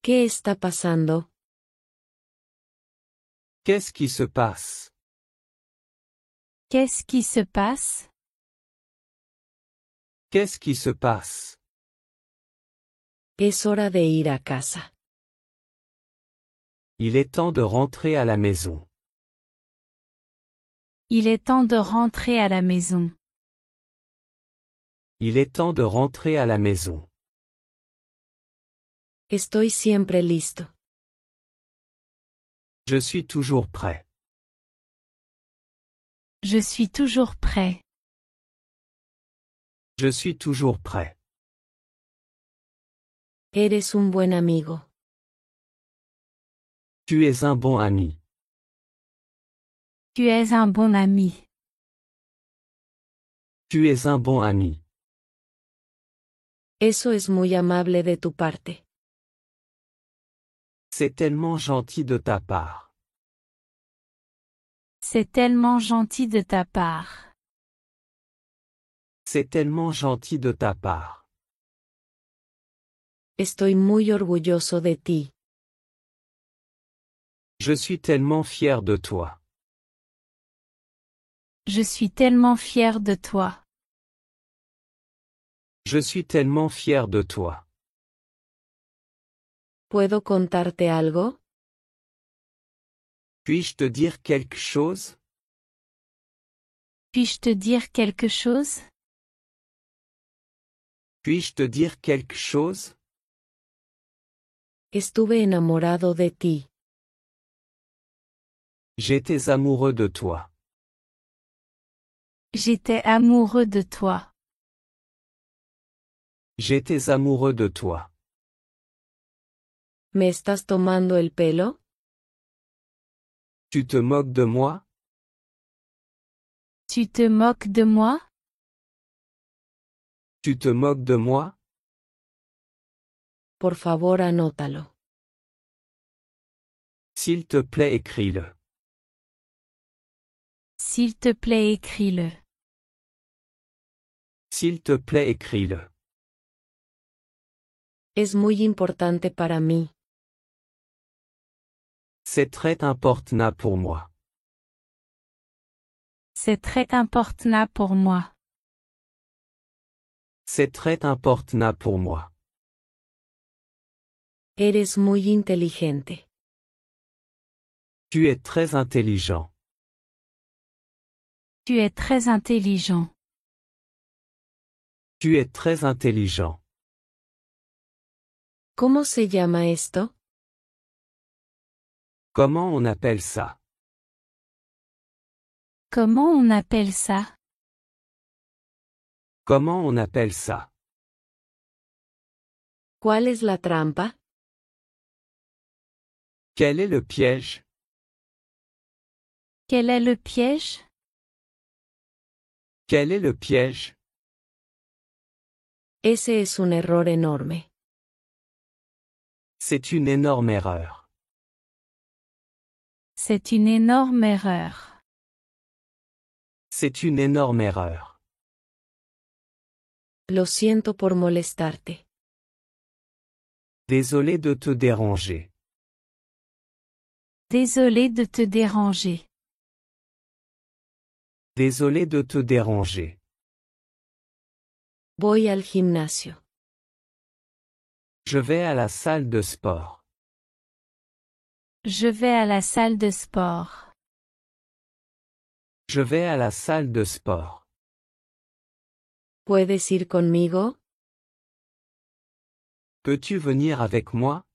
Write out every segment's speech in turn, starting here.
¿Qué está pasando? Qu'est-ce qui se passe? Qu'est-ce qui se passe? Qu'est-ce qui se passe? Es hora de ir a casa. Il est temps de rentrer à la maison. Il est temps de rentrer à la maison. Il est temps de rentrer à la maison. Estoy siempre listo. Je suis toujours prêt. Je suis toujours prêt. Je suis toujours prêt. Eres un buen amigo. Tu es un bon ami. Tu es un bon ami. Tu es un bon ami. Eso es muy amable de tu parte. C'est tellement gentil de ta part. C'est tellement gentil de ta part. C'est tellement gentil de ta part. Estoy muy orgulloso de ti. Je suis tellement fier de toi. Je suis tellement fier de toi. Je suis tellement fier de toi. ¿Puedo contarte algo? Puis-je te dire quelque chose? Puis-je te dire quelque chose? Puis-je te dire quelque chose? Estuve enamorado de ti. J'étais amoureux de toi. J'étais amoureux de toi. J'étais amoureux de toi. ¿Me estás tomando el pelo? Tu te moques de moi? Tu te moques de moi? Tu te moques de moi? Por favor, anótalo. S'il te plaît, écris-le. S'il te plaît, écris-le. S'il te plaît, écris-le. Es muy importante para mí. C'est très important pour moi. C'est très important pour moi. C'est très important pour moi. Eres muy inteligente. Tu es très intelligent. Tu es très intelligent. Tu es très intelligent. ¿Cómo se llama esto? Comment on appelle ça? Comment on appelle ça? Comment on appelle ça? ¿Cuál es la trampa? Quel est le piège? Quel est le piège? Quel est le piège? Ese es un error enorme. C'est une énorme erreur. C'est une énorme erreur. C'est une énorme erreur. Lo siento por molestarte. Désolé de te déranger. Désolé de te déranger. Désolé de te déranger. Voy al gimnasio. Je vais à la salle de sport. Je vais à la salle de sport. Je vais à la salle de sport. ¿Puedes ir conmigo? Peux-tu venir avec moi?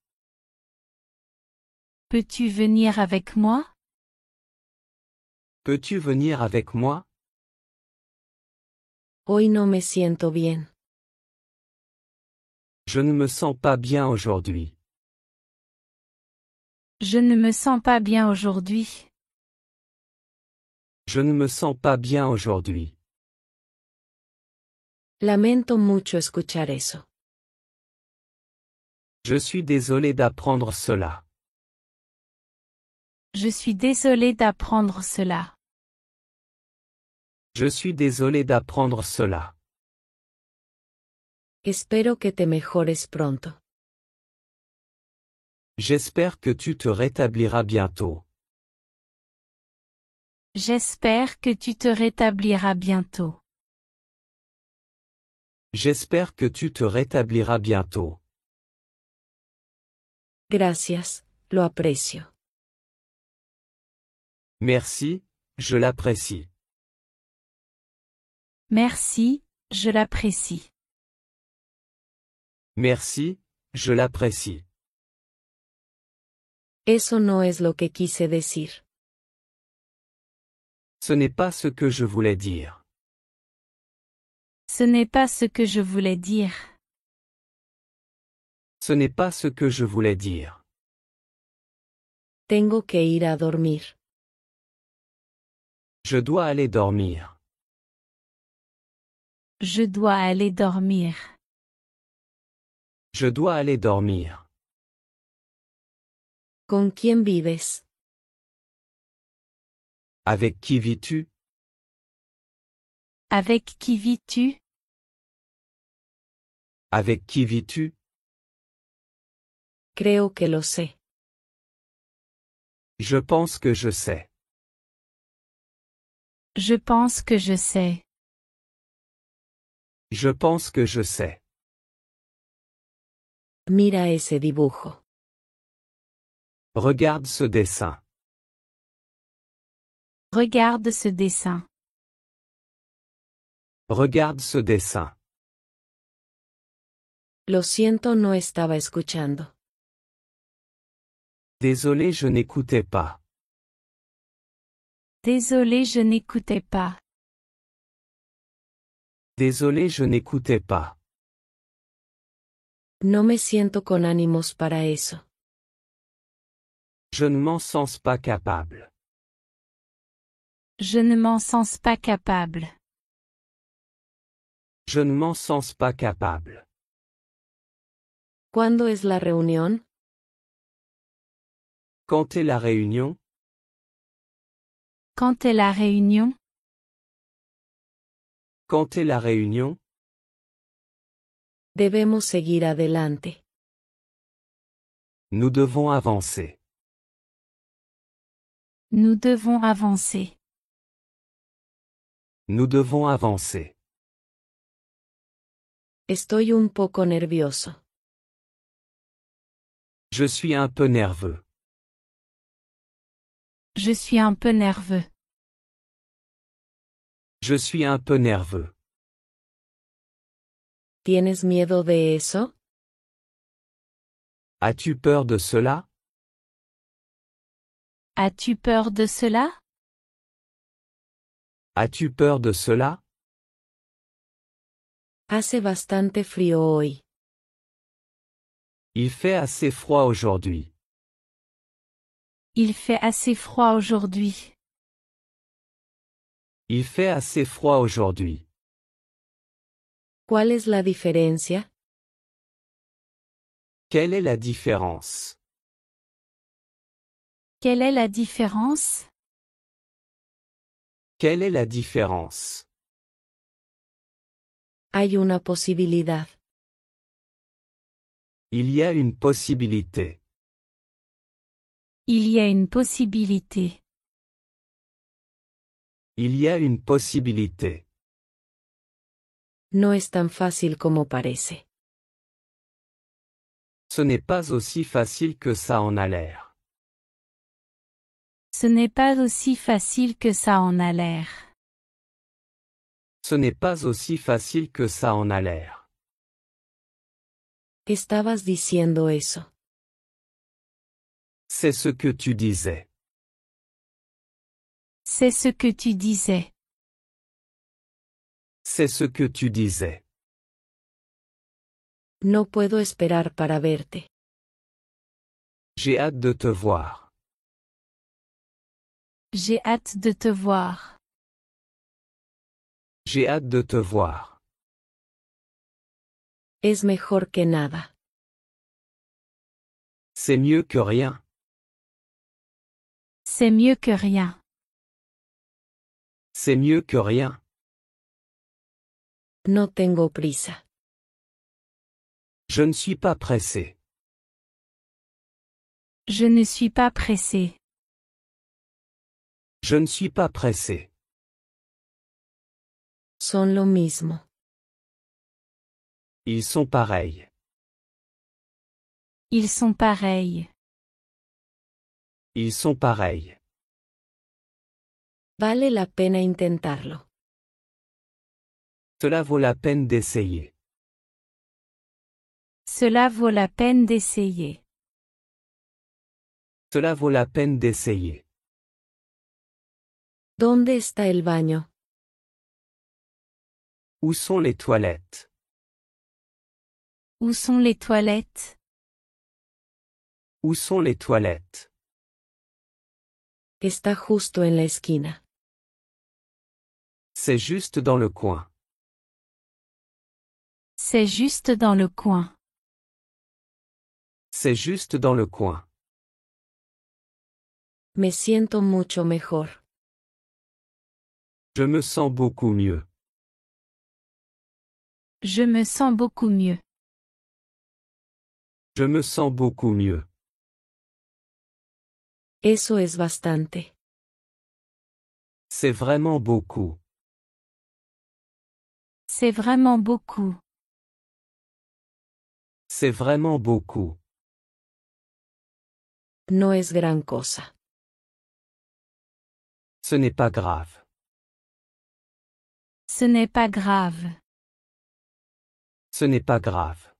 Peux-tu venir avec moi? Peux-tu venir avec moi? Hoy no me siento bien. Je ne me sens pas bien aujourd'hui. Je ne me sens pas bien aujourd'hui. Je ne me sens pas bien aujourd'hui. Lamento mucho escuchar eso. Je suis désolé d'apprendre cela. Je suis désolé d'apprendre cela. Je suis désolé d'apprendre cela. Espero que te mejores pronto. J'espère que tu te rétabliras bientôt. J'espère que tu te rétabliras bientôt. J'espère que tu te rétabliras bientôt. Gracias, lo aprecio. Merci, je l'apprécie. Merci, je l'apprécie. Merci, je l'apprécie. Eso no es lo que quise decir. Ce n'est pas ce que je voulais dire. Ce n'est pas ce que je voulais dire. Ce n'est pas ce que je voulais dire. Tengo que ir a dormir. Je dois aller dormir. Je dois aller dormir. Je dois aller dormir. ¿Con quién vives? Avec qui vis-tu? Avec qui vis-tu? Avec qui vis-tu? Creo que lo sé. Je pense que je sais. Je pense que je sais. Je pense que je sais. Mira ese dibujo. Regarde ce dessin. Regarde ce dessin. Regarde ce dessin. Lo siento, no estaba escuchando. Désolé, je n'écoutais pas. Désolé, je n'écoutais pas. Désolé, je n'écoutais pas. No me siento con ánimos para eso. Je ne m'en sens pas capable. Je ne m'en sens pas capable. Je ne m'en sens pas capable. ¿Cuándo es la reunión? Quand est la réunion? Quand est la réunion? Quand est la réunion? Debemos seguir adelante. Nous devons avancer. Nous devons avancer. Nous devons avancer. Estoy un poco nervioso. Je suis un peu nerveux. Je suis un peu nerveux. Je suis un peu nerveux. ¿Tienes miedo de eso? As-tu peur de cela? As-tu peur de cela? As-tu peur de cela? Hace bastante frío hoy. Il fait assez froid aujourd'hui. Il fait assez froid aujourd'hui. Il fait assez froid aujourd'hui. ¿Cuál es la diferencia? Quelle est la différence? Quelle est la différence? Quelle est la différence? Hay una posibilidad. Il y a une possibilité. Il y a une possibilité. Il y a une possibilité. No es tan fácil como parece. Ce n'est pas aussi facile que ça en a l'air. Ce n'est pas aussi facile que ça en a l'air. Ce n'est pas aussi facile que ça en a l'air. Estabas diciendo eso. C'est ce que tu disais. C'est ce que tu disais. C'est ce que tu disais. No puedo esperar para verte. J'ai hâte de te voir. J'ai hâte de te voir. J'ai hâte de te voir. Es mejor que nada. C'est mieux que rien. C'est mieux que rien. C'est mieux que rien. No tengo prisa. Je ne suis pas pressé. Je ne suis pas pressé. Je ne suis pas pressé. Son lo mismo. Ils sont pareils. Ils sont pareils. Ils sont pareils. Vale la pena intentarlo. Cela vaut la peine d'essayer. Cela vaut la peine d'essayer. Cela vaut la peine d'essayer. ¿Dónde está el baño? Où sont les toilettes? Où sont les toilettes? Où sont les toilettes? Está justo en la esquina. C'est juste dans le coin. C'est juste dans le coin. C'est juste dans le coin. Me siento mucho mejor. Je me sens beaucoup mieux. Je me sens beaucoup mieux. Je me sens beaucoup mieux. Eso es bastante. C'est vraiment beaucoup. C'est vraiment beaucoup. C'est vraiment beaucoup. No es gran cosa. Ce n'est pas grave. Ce n'est pas grave. Ce n'est pas grave.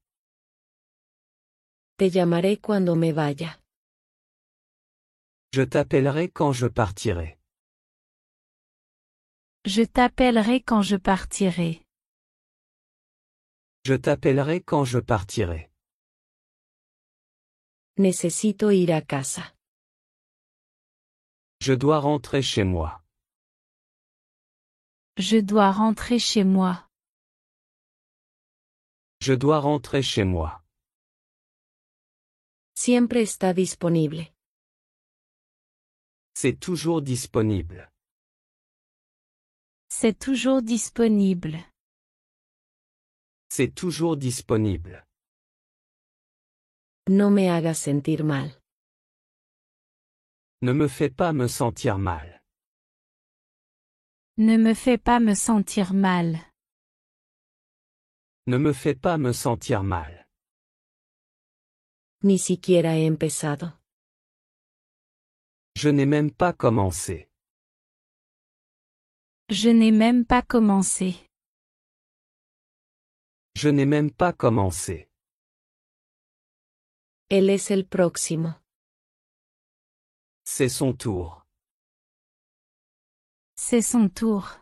Te llamaré cuando me vaya. Je t'appellerai quand je partirai. Je t'appellerai quand je partirai. Je t'appellerai quand je partirai. Necesito ir a casa. Je dois rentrer chez moi. Je dois rentrer chez moi. Je dois rentrer chez moi. Siempre está disponible. C'est toujours disponible. C'est toujours disponible. C'est toujours disponible. No me hagas sentir mal. Ne me fais pas me sentir mal. Ne me fais pas me sentir mal. Ne me fais pas me sentir mal. Ni siquiera he empezado. Je n'ai même pas commencé. Je n'ai même pas commencé. Je n'ai même pas commencé. Él es el próximo. C'est son tour. C'est son tour.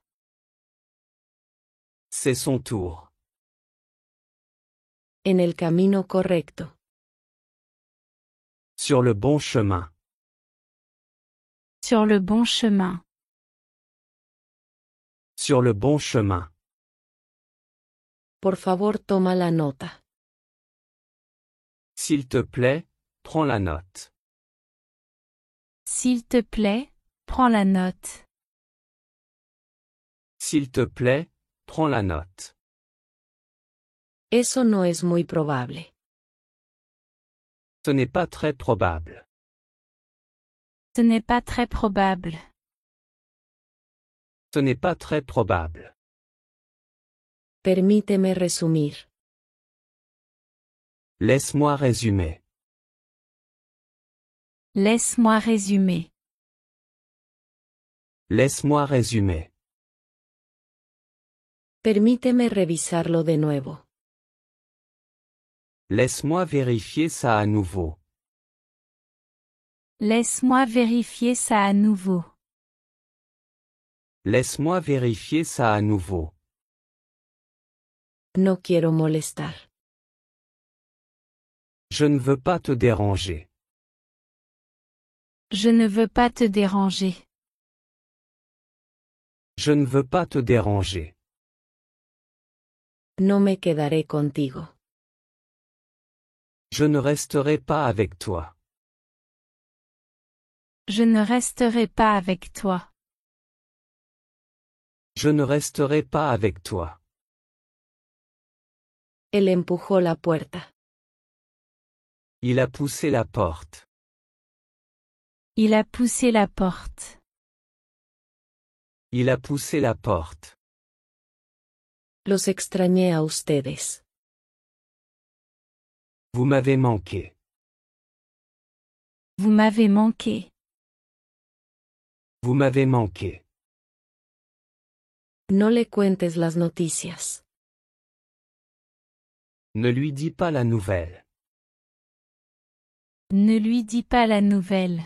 C'est son tour. En el camino correcto. Sur le bon chemin. Sur le bon chemin. Sur le bon chemin. Por favor, toma la nota. S'il te plaît, prends la note. S'il te plaît, prends la note. S'il te plaît, prends la note. Eso no es muy probable. Ce n'est pas très probable. Ce n'est pas très probable. Ce n'est pas très probable. Permíteme resumir. Laisse-moi résumer. Laisse-moi résumer. Laisse-moi résumer. Permíteme revisarlo de nuevo. Laisse-moi vérifier ça à nouveau. Laisse-moi vérifier ça à nouveau. Laisse-moi vérifier ça à nouveau. No quiero molestar. Je ne veux pas te déranger. Je ne veux pas te déranger. Je ne veux pas te déranger. No me quedaré contigo. Je ne resterai pas avec toi. Je ne resterai pas avec toi. Je ne resterai pas avec toi. Él empujó la puerta. Il a poussé la porte. Il a poussé la porte. Il a poussé la porte. Los extrañé a ustedes. Vous m'avez manqué. Vous m'avez manqué. Vous m'avez manqué. No le cuentes las noticias. Ne lui dis pas la nouvelle. Ne lui dis pas la nouvelle.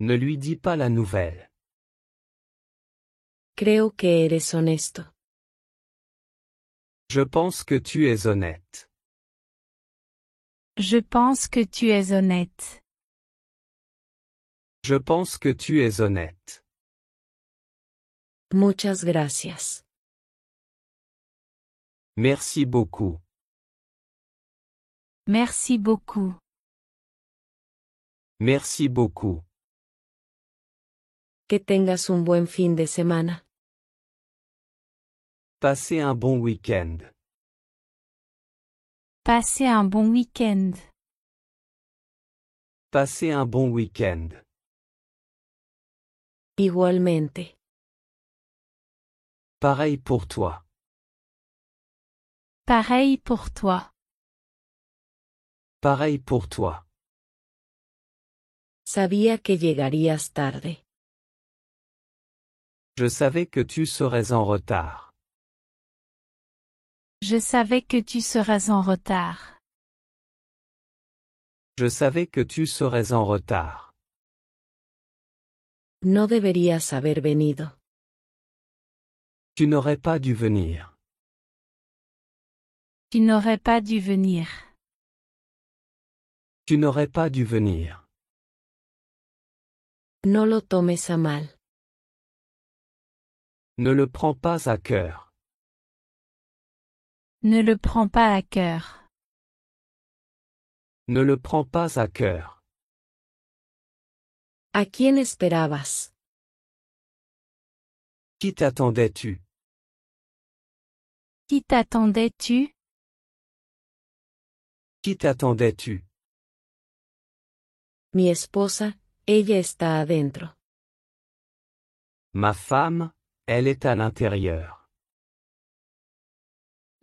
Ne lui dis pas la nouvelle. Creo que eres honesto. Je pense que tu es honnête. Je pense que tu es honnête. Je pense que tu es honnête. Muchas gracias. Merci beaucoup. Merci beaucoup. Merci beaucoup. Que tengas un buen fin de semana. Passez un bon week-end. Passez un bon week-end. Passez un bon week-end. Igualmente. Pareil pour toi. Pareil pour toi. Pareil pour toi. Sabía que llegarías tarde. Je savais que tu serais en retard. Je savais que tu seras en retard. Je savais que tu serais en retard. No deberías haber venido. Tu n'aurais pas dû venir. Tu n'aurais pas dû venir. Tu n'aurais pas dû venir. No lo tomes a mal. Ne le prends pas à cœur. Ne le prends pas à cœur. Ne le prends pas à cœur. ¿A quién esperabas? Qui t'attendais-tu? Qui t'attendais-tu? Qui t'attendais-tu? Mi esposa, ella está adentro. Ma femme, elle est à l'intérieur.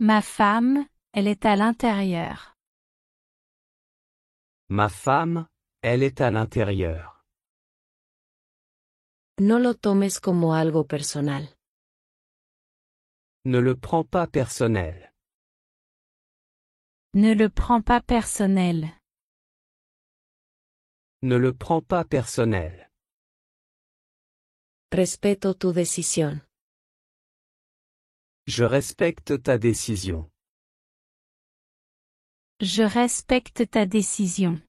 Ma femme, elle est à l'intérieur. Ma femme, elle est à l'intérieur. No lo tomes como algo personal. Ne le prends pas personnel. Ne le prends pas personnel. Ne le prends pas personnel. Respeto tu decisión. Je respecte ta décision. Je respecte ta décision.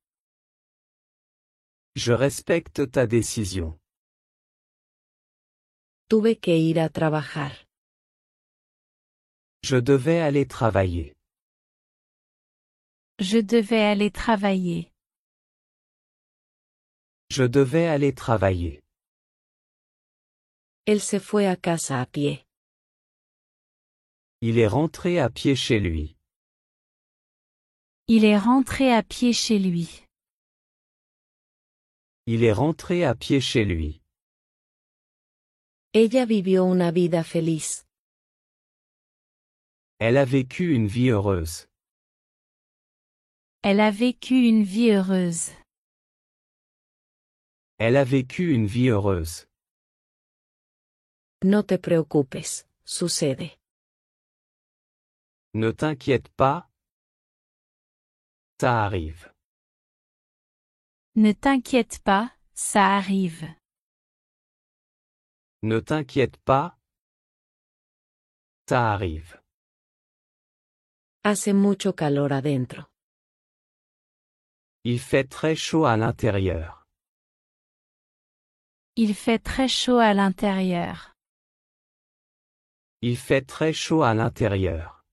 Je respecte ta décision. Tuve que ir a trabajar. Je devais aller travailler. Je devais aller travailler. Je devais aller travailler. Él se fue a casa a pie. Il est rentré à pied chez lui. Il est rentré à pied chez lui. Il est rentré à pied chez lui. Ella vivió una vida feliz. Elle a vécu une vie heureuse. Elle a vécu une vie heureuse. Elle a vécu une vie heureuse. No te preocupes, sucede. Ne t'inquiète pas. Ça arrive. Ne t'inquiète pas, ça arrive. Ne t'inquiète pas. Ça arrive. Hace mucho calor adentro. Il fait très chaud à l'intérieur. Il fait très chaud à l'intérieur. Il fait très chaud à l'intérieur.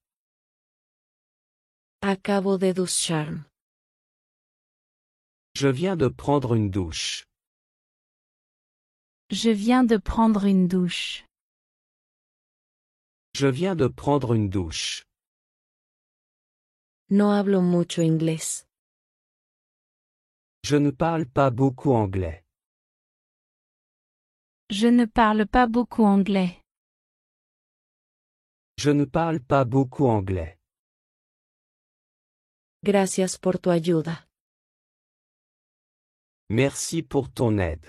Acabo de ducharme. Je viens de prendre une douche. Je viens de prendre une douche. Je viens de prendre une douche. No hablo mucho inglés. Je ne parle pas beaucoup anglais. Je ne parle pas beaucoup anglais. Je ne parle pas beaucoup anglais. Gracias por tu ayuda. Merci pour ton aide.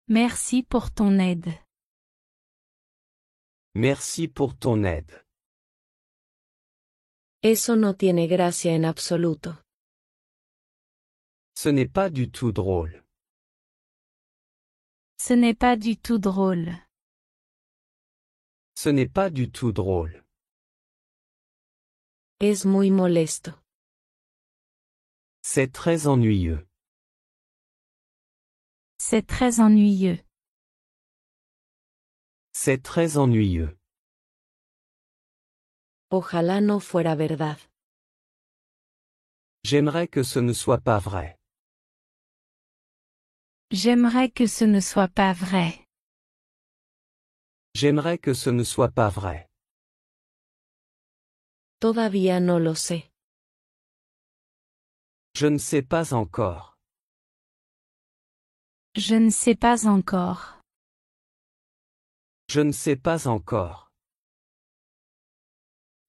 Merci pour ton aide. Merci pour ton aide. Eso no tiene gracia en absoluto. Ce n'est pas du tout drôle. Ce n'est pas du tout drôle. Ce n'est pas du tout drôle. Es muy molesto. C'est très ennuyeux. C'est très ennuyeux. C'est très ennuyeux. Ojalá no fuera verdad. J'aimerais que ce ne soit pas vrai. J'aimerais que ce ne soit pas vrai. J'aimerais que ce ne soit pas vrai. Todavía no lo sé. Je ne sais pas encore. Je ne sais pas encore. Je ne sais pas encore.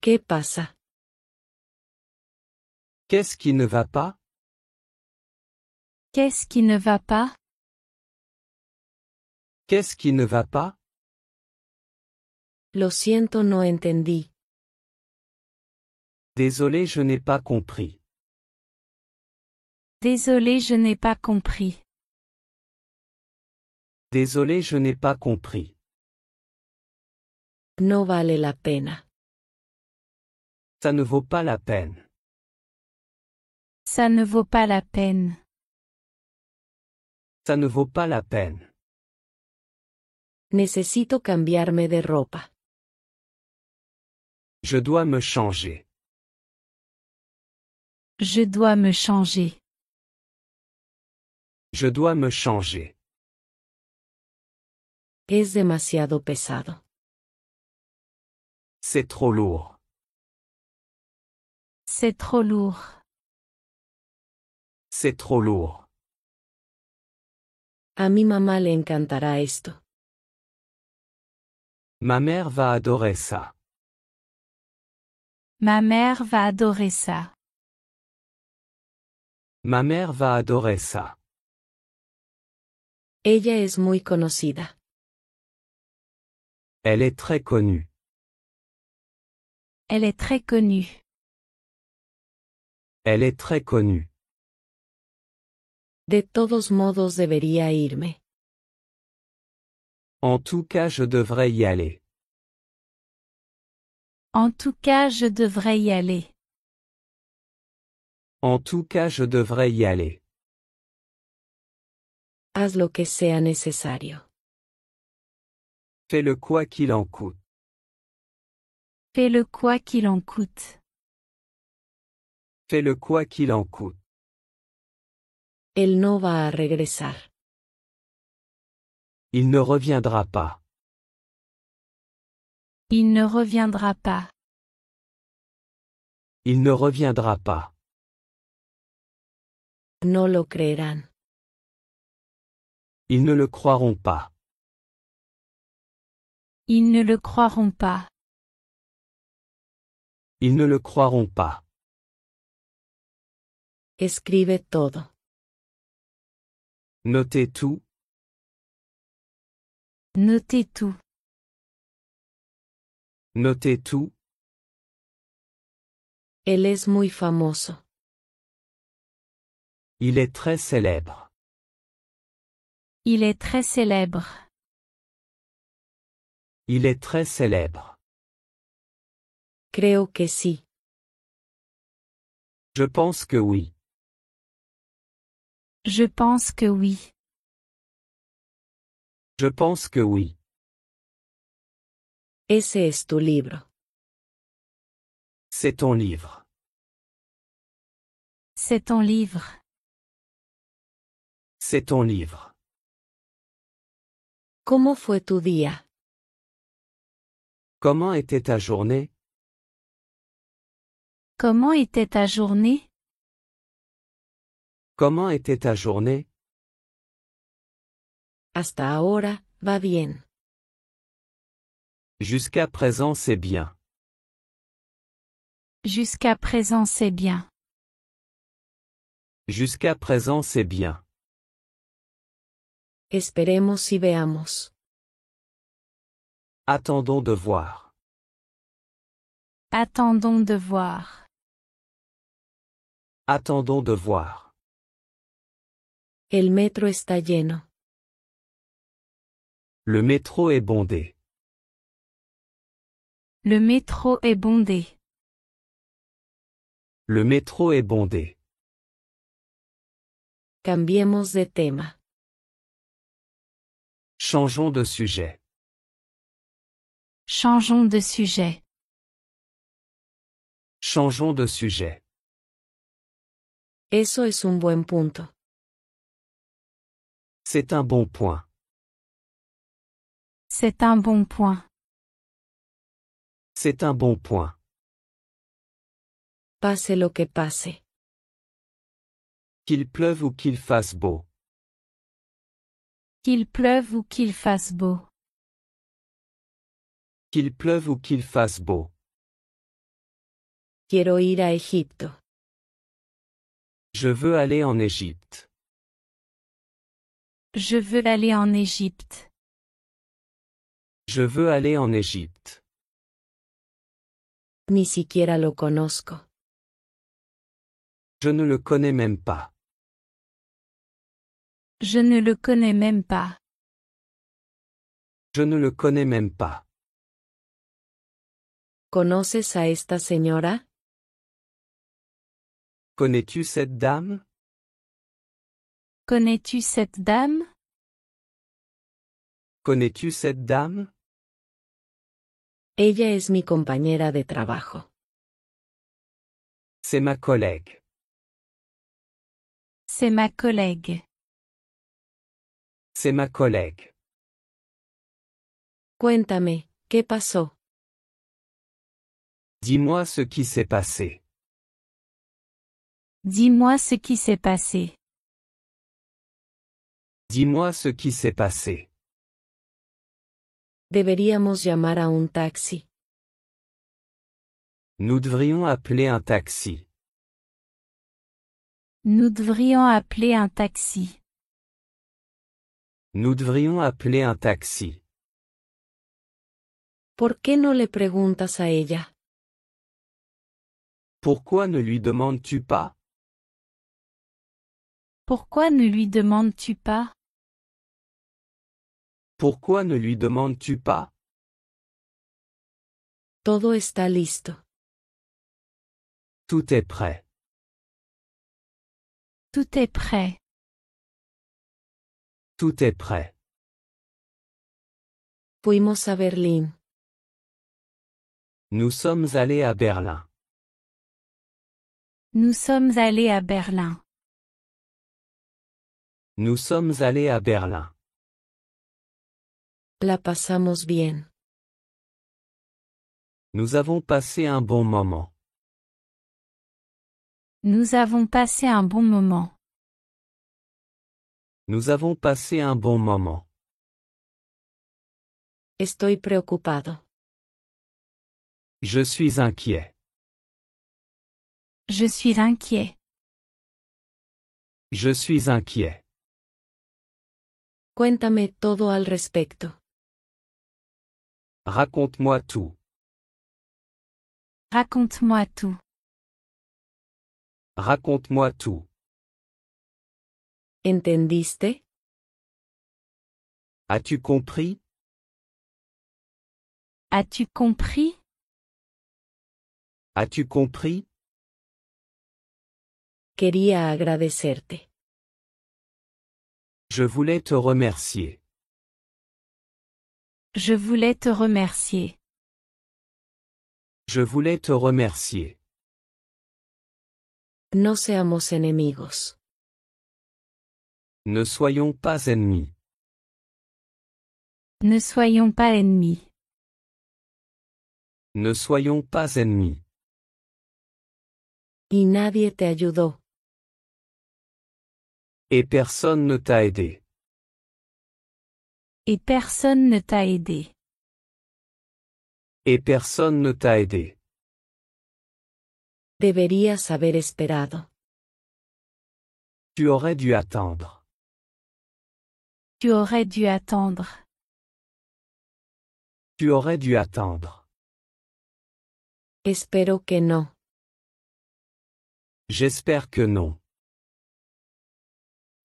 ¿Qué pasa? Qu'est-ce qui ne va pas? Qu'est-ce qui ne va pas? Qu'est-ce qui ne va pas? Lo siento, no entendí. Désolé, je n'ai pas compris. Désolé, je n'ai pas compris. Désolé, je n'ai pas compris. No vale la pena. Ça ne vaut pas la peine. Ça ne vaut pas la peine. Ça ne vaut pas la peine. Necesito cambiarme de ropa. Je dois me changer. Je dois me changer. Je dois me changer. Es demasiado pesado. C'est trop lourd. C'est trop lourd. C'est trop lourd. A mi mamá le encantará esto. Ma mère va adorer ça. Ma mère va adorer ça. Ma mère va adorer ça. Ella es muy conocida. Elle est très connue. Elle est très connue. Elle est très connue. De todos modos debería irme. En tout cas, je devrais y aller. En tout cas, je devrais y aller. En tout cas, je devrais y aller. Haz lo que sea necesario. Fais-le quoi qu'il en coûte. Fais-le quoi qu'il en coûte. Fais-le quoi qu'il en coûte. Él no va a regresar. Il ne reviendra pas. Il ne reviendra pas. Il ne reviendra pas. No lo creerán. Ils ne le croiront pas. Ils ne le croiront pas. Ils ne le croiront pas. Escribe todo. Notez tout. Notez tout. Notez tout. Él es muy famoso. Il est très célèbre. Il est très célèbre. Il est très célèbre. Creo que sí. Je pense que oui. Je pense que oui. Je pense que oui. Ese es tu libro. C'est ton livre. C'est ton livre. C'est ton livre. ¿Cómo fue tu día? Comment était ta journée? Comment était ta journée? Comment était ta journée? Hasta ahora, va bien. Jusqu'à présent c'est bien. Jusqu'à présent c'est bien. Jusqu'à présent c'est bien. Esperemos y veamos. Attendons de voir. Attendons de voir. Attendons de voir. El metro está lleno. Le métro est bondé. Le métro est bondé. Le métro est bondé. Cambiemos de tema. Changeons de sujet. Changeons de sujet. Changeons de sujet. Eso es un buen punto. C'est un bon point. C'est un bon point. C'est un bon point. Pase lo que pase. Qu'il pleuve ou qu'il fasse beau. Qu'il pleuve ou qu'il fasse beau. Qu'il pleuve ou qu'il fasse beau. Quiero ir a Egipto. Je veux aller en Égypte. Je veux aller en Égypte. Je veux aller en Égypte. Ni siquiera lo conozco. Je ne le connais même pas. Je ne le connais même pas. Je ne le connais même pas. ¿Conoces a esta señora? Connais-tu cette dame? Connais-tu cette dame? Connais-tu cette dame? Ella es mi compañera de trabajo. C'est ma collègue. C'est ma collègue. C'est ma collègue. Cuéntame, ¿qué pasó? Dis-moi ce qui s'est passé. Dis-moi ce qui s'est passé. Dis-moi ce qui s'est passé. Deberíamos llamar a un taxi. Nous devrions appeler un taxi. Nous devrions appeler un taxi. Nous devrions appeler un taxi. ¿Por qué no le preguntas a ella? Pourquoi ne lui demandes-tu pas? Pourquoi ne lui demandes-tu pas? Pourquoi ne lui demandes-tu pas? Todo está listo. Tout est prêt. Tout est prêt. Tout est prêt. Fuimos a Berlín. Nous sommes allés à Berlin. Nous sommes allés à Berlin. Nous sommes allés à Berlin. La pasamos bien. Nous avons passé un bon moment. Nous avons passé un bon moment. Nous avons passé un bon moment. Estoy preocupado. Je suis inquiet. Je suis inquiet. Je suis inquiet. Cuéntame todo al respecto. Raconte-moi tout. Raconte-moi tout. Raconte-moi tout. ¿Entendiste? As-tu compris? As-tu compris? As-tu compris? Quería agradecerte. Je voulais te remercier. Je voulais te remercier. Je voulais te remercier. No seamos enemigos. Ne soyons pas ennemis. Ne soyons pas ennemis. Ne soyons pas ennemis. Y nadie te ayudó. Et personne ne t'a aidé. Et personne ne t'a aidé. Et personne ne t'a aidé. Deberías haber esperado. Tu aurais dû attendre. Tu aurais dû attendre. Tu aurais dû attendre. Espero que no. J'espère que non.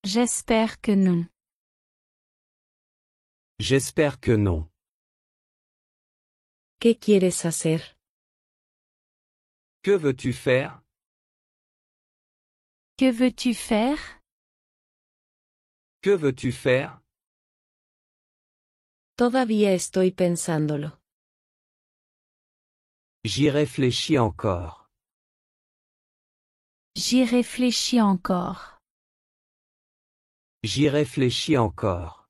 J'espère que non. J'espère que non. ¿Qué quieres hacer? Que veux-tu faire? Que veux-tu faire? Que veux-tu faire? Todavía estoy pensándolo. J'y réfléchis encore. J'y réfléchis encore. J'y réfléchis encore.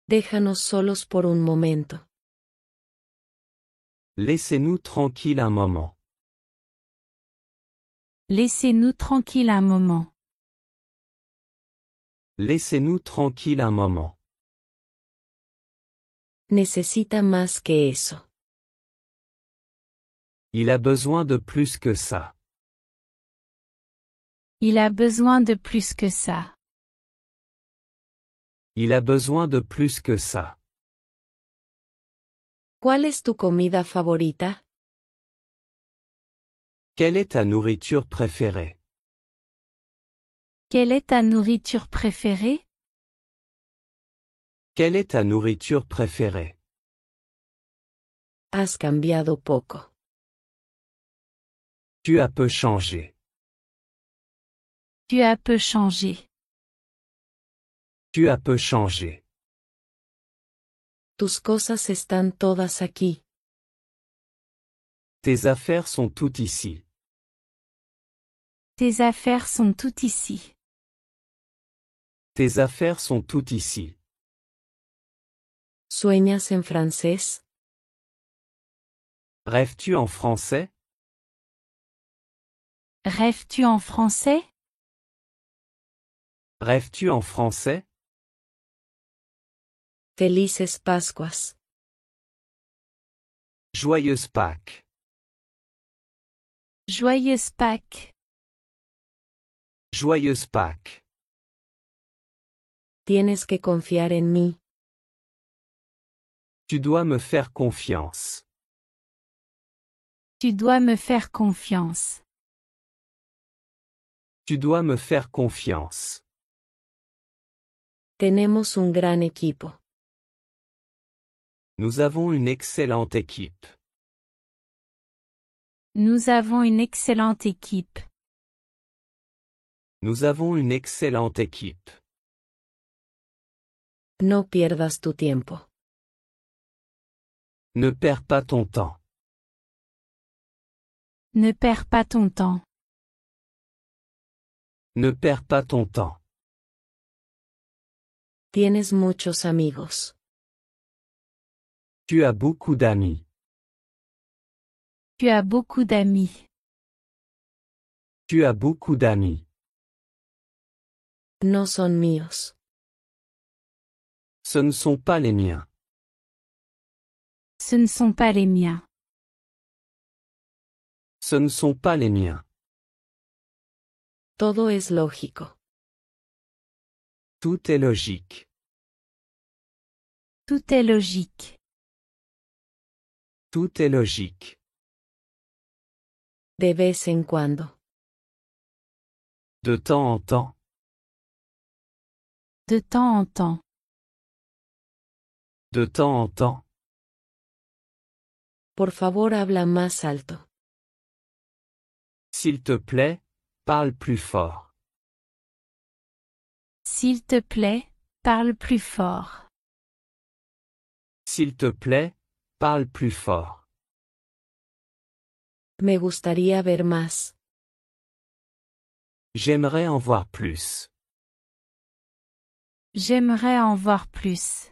Déjanos solos por un momento. Laissez-nous tranquilles un moment. Laissez-nous tranquille un moment. Laissez-nous tranquilles un moment. Necesita más que eso. Il a besoin de plus que ça. Il a besoin de plus que ça. Il a besoin de plus que ça. ¿Cuál es tu comida favorita? Quelle est ta nourriture préférée? Quelle est ta nourriture préférée? Quelle est ta nourriture préférée? Has cambiado poco. Tu as peu changé. Tu as peu changé. Tu as peu changé. Tus cosas están todas aquí. Tes affaires sont toutes ici. Tes affaires sont toutes ici. Tes affaires sont toutes ici. ¿Sueñas en francés? Rêves-tu en français? Rêves-tu en français? Rêves-tu en français? Felices Pascuas. Joyeuse Pâques. Joyeuse Pâques. Joyeuse Pâques. Tienes que confiar en mí. Tu dois me faire confiance. Tu dois me faire confiance. Tu dois me faire confiance. Tenemos un gran equipo. Nous avons une excellente équipe. Nous avons une excellente équipe. Nous avons une excellente équipe. No pierdas tu tiempo. Ne perds pas ton temps. Ne perds pas ton temps. Ne perds pas ton temps. Tienes muchos amigos. Tu as beaucoup d'amis. Tu as beaucoup d'amis. Tu as beaucoup d'amis. No son míos. Ce ne sont pas les miens. Ce ne sont pas les miens. Ce ne sont pas les miens. Todo es lógico. Tout est logique. Tout est logique. Tout est logique. De vez en cuando. De temps en temps. De temps en temps. De temps en temps. Por favor, habla más alto. S'il te plaît, parle plus fort. S'il te plaît, parle plus fort. S'il te plaît, parle plus fort. Me gustaría ver más. J'aimerais en voir plus. J'aimerais en voir plus.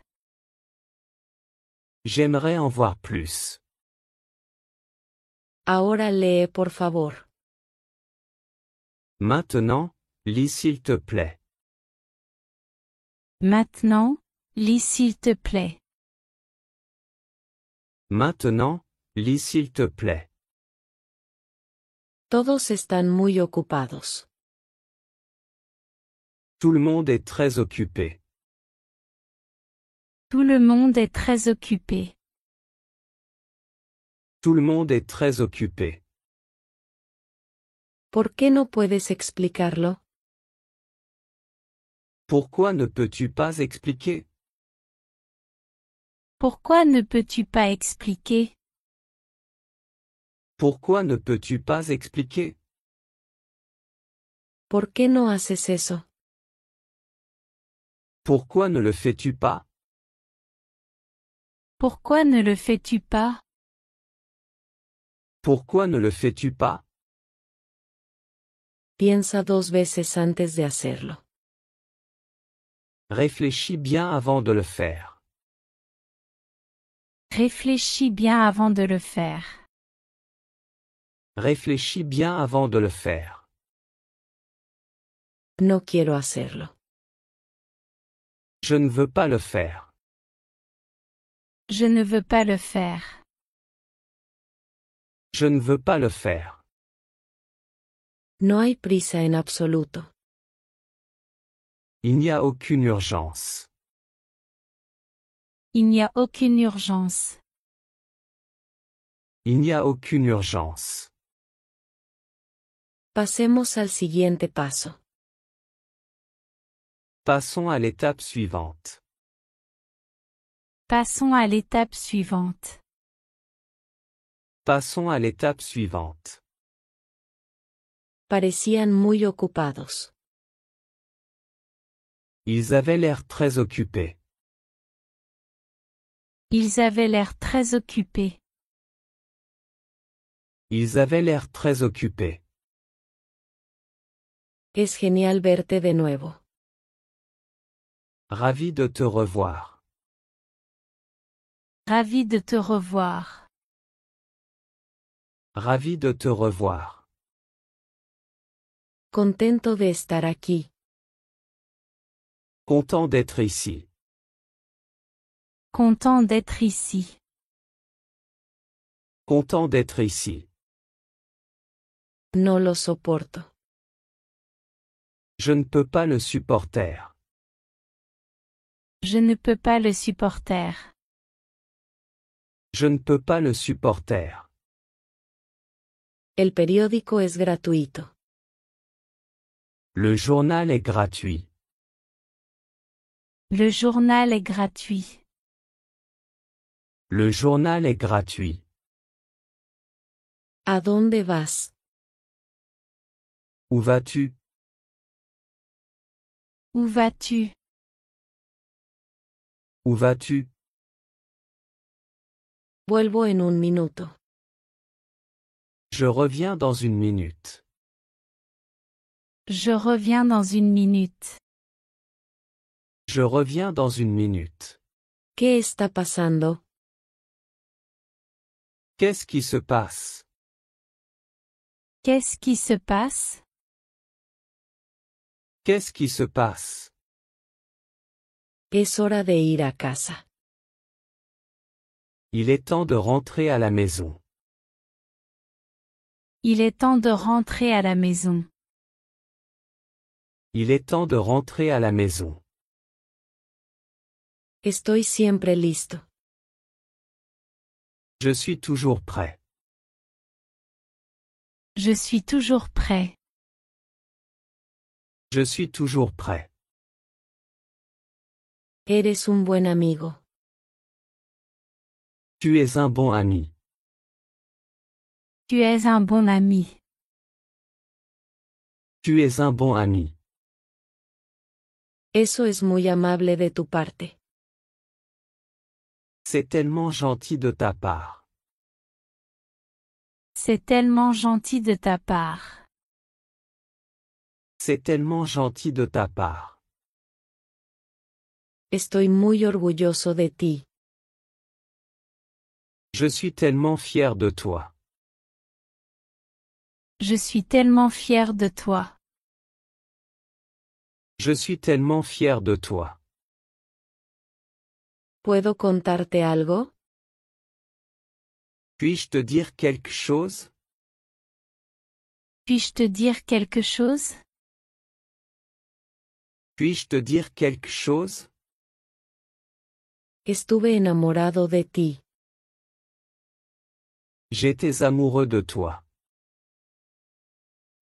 J'aimerais en voir plus. Ahora lee, por favor. Maintenant, Lis s'il te plaît. Maintenant, lis s'il te plaît. Maintenant, lis s'il te plaît. Todos están muy ocupados. Tout le monde est très occupé. Tout le monde est très occupé. Tout le monde est très occupé. ¿Por qué no puedes explicarlo? Pourquoi ne peux-tu pas expliquer? Pourquoi ne peux-tu pas expliquer? Pourquoi ne peux-tu pas expliquer? ¿Por qué no haces eso? Pourquoi ne le fais-tu pas? Pourquoi ne le fais-tu pas? Pourquoi ne le fais-tu pas? Piensa 2 veces antes de hacerlo. Réfléchis bien avant de le faire. Réfléchis bien avant de le faire. Réfléchis bien avant de le faire. No quiero hacerlo. Je ne veux pas le faire. Je ne veux pas le faire. Je ne veux pas le faire. No hay prisa en absoluto. Il n'y a aucune urgence. Il n'y a aucune urgence. Il n'y a aucune urgence. Pasemos al siguiente paso. Passons à l'étape suivante. Passons à l'étape suivante. Passons à l'étape suivante. Parecían muy ocupados. Ils avaient l'air très occupés. Ils avaient l'air très occupés. Ils avaient l'air très occupés. Es genial verte de nuevo. Ravi de te revoir. Ravi de te revoir. Ravi de te revoir. Contento de estar aquí. Content d'être ici. Content d'être ici. Content d'être ici. No lo soporto. Je ne peux pas le supporter. Je ne peux pas le supporter. Je ne peux pas le supporter. El periódico es gratuito. Le journal est gratuit. Le journal est gratuit. Le journal est gratuit. ¿A dónde vas? Où vas-tu? Où vas-tu? Où vas-tu? Vuelvo en un minuto. Je reviens dans une minute. Je reviens dans une minute. Je reviens dans une minute. ¿Qué está pasando? Qu'est-ce qui se passe? Qu'est-ce qui se passe? Qu'est-ce qui se passe? Es hora de ir a casa. Il est temps de rentrer à la maison. Il est temps de rentrer à la maison. Il est temps de rentrer à la maison. Estoy siempre listo. Je suis toujours prêt. Je suis toujours prêt. Je suis toujours prêt. Eres un buen amigo. Tu es un bon ami. Tu es un bon ami. Tu es un bon ami. Eso es muy amable de tu parte. C'est tellement gentil de ta part. C'est tellement gentil de ta part. C'est tellement gentil de ta part. Estoy muy orgulloso de ti. Je suis tellement fier de toi. Je suis tellement fier de toi. Je suis tellement fier de toi. ¿Puedo contarte algo? Puis-je te dire quelque chose? Puis-je te dire quelque chose? Puis-je te dire quelque chose? Estuve enamorado de ti. J'étais amoureux de toi.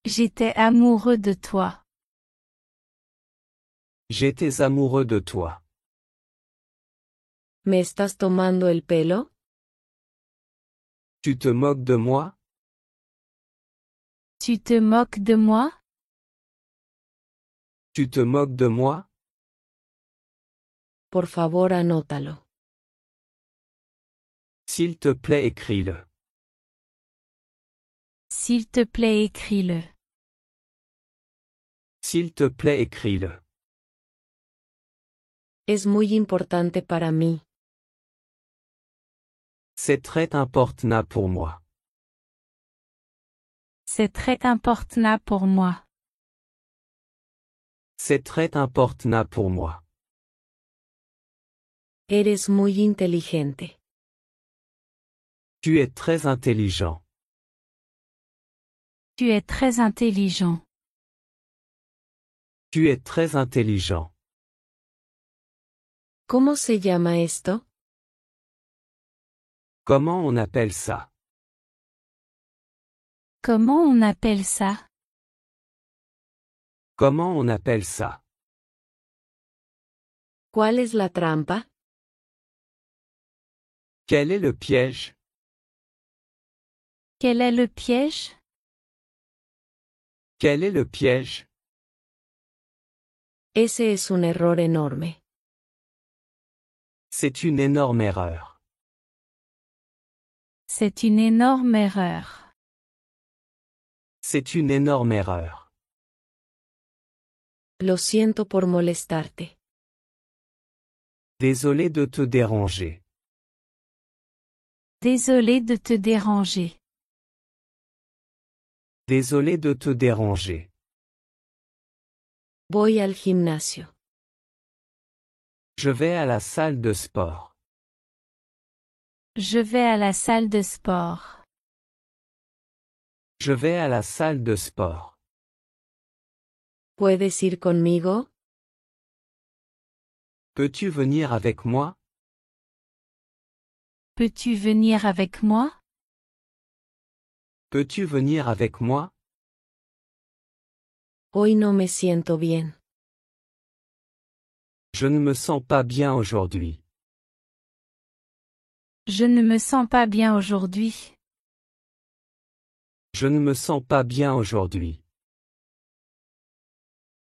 J'étais amoureux de toi. J'étais amoureux de toi. ¿Me estás tomando el pelo? Tu te moques de moi? Tu te moques de moi? Tu te moques de moi? Por favor, anótalo. S'il te plaît, écris-le. S'il te plaît, écris-le. S'il te plaît, écris-le. Es muy importante para mí. C'est très important pour moi. C'est très important pour moi. C'est très important pour moi. Eres muy inteligente. Tu es très intelligent. Tu es très intelligent. Tu es très intelligent. ¿Cómo se llama esto? Comment on appelle ça? Comment on appelle ça? Comment on appelle ça? ¿Cuál es la trampa? Quel est le piège? Quel est le piège? Quel est le piège? Ese es un error enorme. C'est une énorme erreur. C'est une énorme erreur. C'est une énorme erreur. Lo siento por molestarte. Désolé de te déranger. Désolé de te déranger. Désolé de te déranger. Voy al gimnasio. Je vais à la salle de sport. Je vais à la salle de sport. Je vais à la salle de sport. ¿Puedes ir conmigo? Peux-tu venir avec moi? Peux-tu venir avec moi? Peux-tu venir avec moi? Hoy no me siento bien. Je ne me sens pas bien aujourd'hui. Je ne me sens pas bien aujourd'hui. Je ne me sens pas bien aujourd'hui.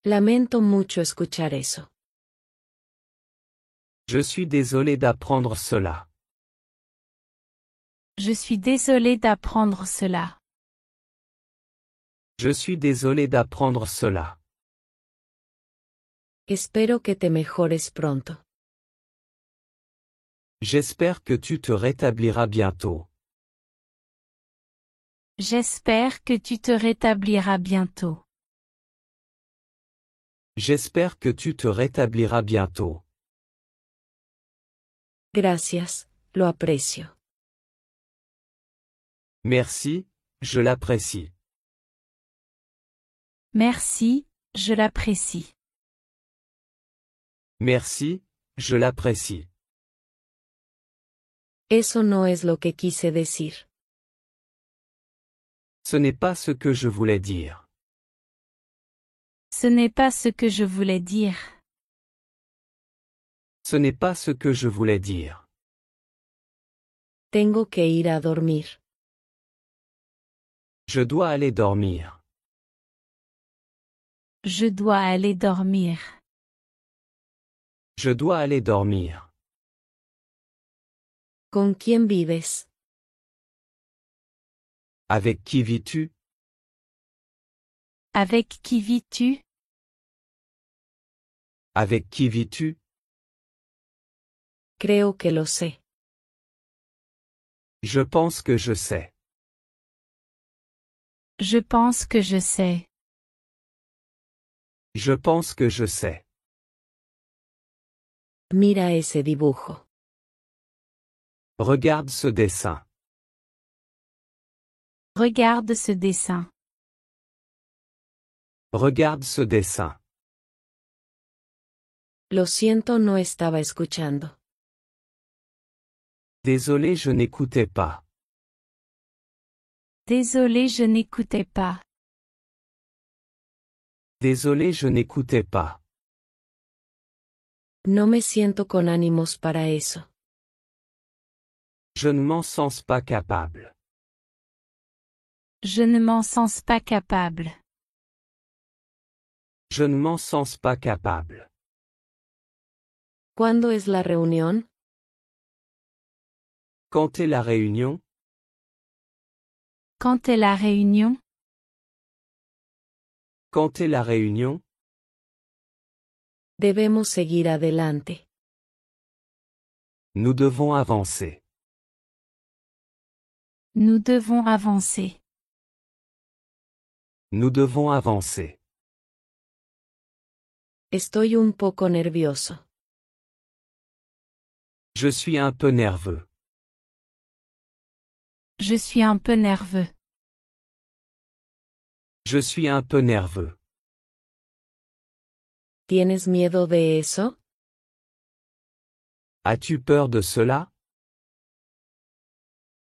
Lamento mucho escuchar eso. Je suis désolé d'apprendre cela. Je suis désolé d'apprendre cela. Je suis désolé d'apprendre cela. Espero que te mejores pronto. J'espère que tu te rétabliras bientôt. J'espère que tu te rétabliras bientôt. J'espère que tu te rétabliras bientôt. Gracias, lo aprecio. Merci, je l'apprécie. Merci, je l'apprécie. Merci, je l'apprécie. Eso no es lo que quise decir. Ce n'est pas ce que je voulais dire. Ce n'est pas ce que je voulais dire. Ce n'est pas ce que je voulais dire. Tengo que ir a dormir. Je dois aller dormir. Je dois aller dormir. Je dois aller dormir. ¿Con quién vives? Avec qui vis-tu? Avec qui vis-tu? Avec qui vis-tu? Creo que lo sé. Je pense que je sais. Je pense que je sais. Je pense que je sais. Mira ese dibujo. Regarde ce dessin. Regarde ce dessin. Regarde ce dessin. Lo siento, no estaba escuchando. Désolé, je n'écoutais pas. Désolé, je n'écoutais pas. Désolé, je n'écoutais pas. No me siento con ánimos para eso. Je ne m'en sens pas capable. Je ne m'en sens pas capable. Je ne m'en sens pas capable. ¿Cuándo es la reunión? Quand est la réunion? Quand est la réunion? Quand est la réunion? Debemos seguir adelante. Nous devons avancer. Nous devons avancer. Nous devons avancer. Estoy un poco nervioso. Je suis un peu nerveux. Je suis un peu nerveux. Je suis un peu nerveux. ¿Tienes miedo de eso? As-tu peur de cela?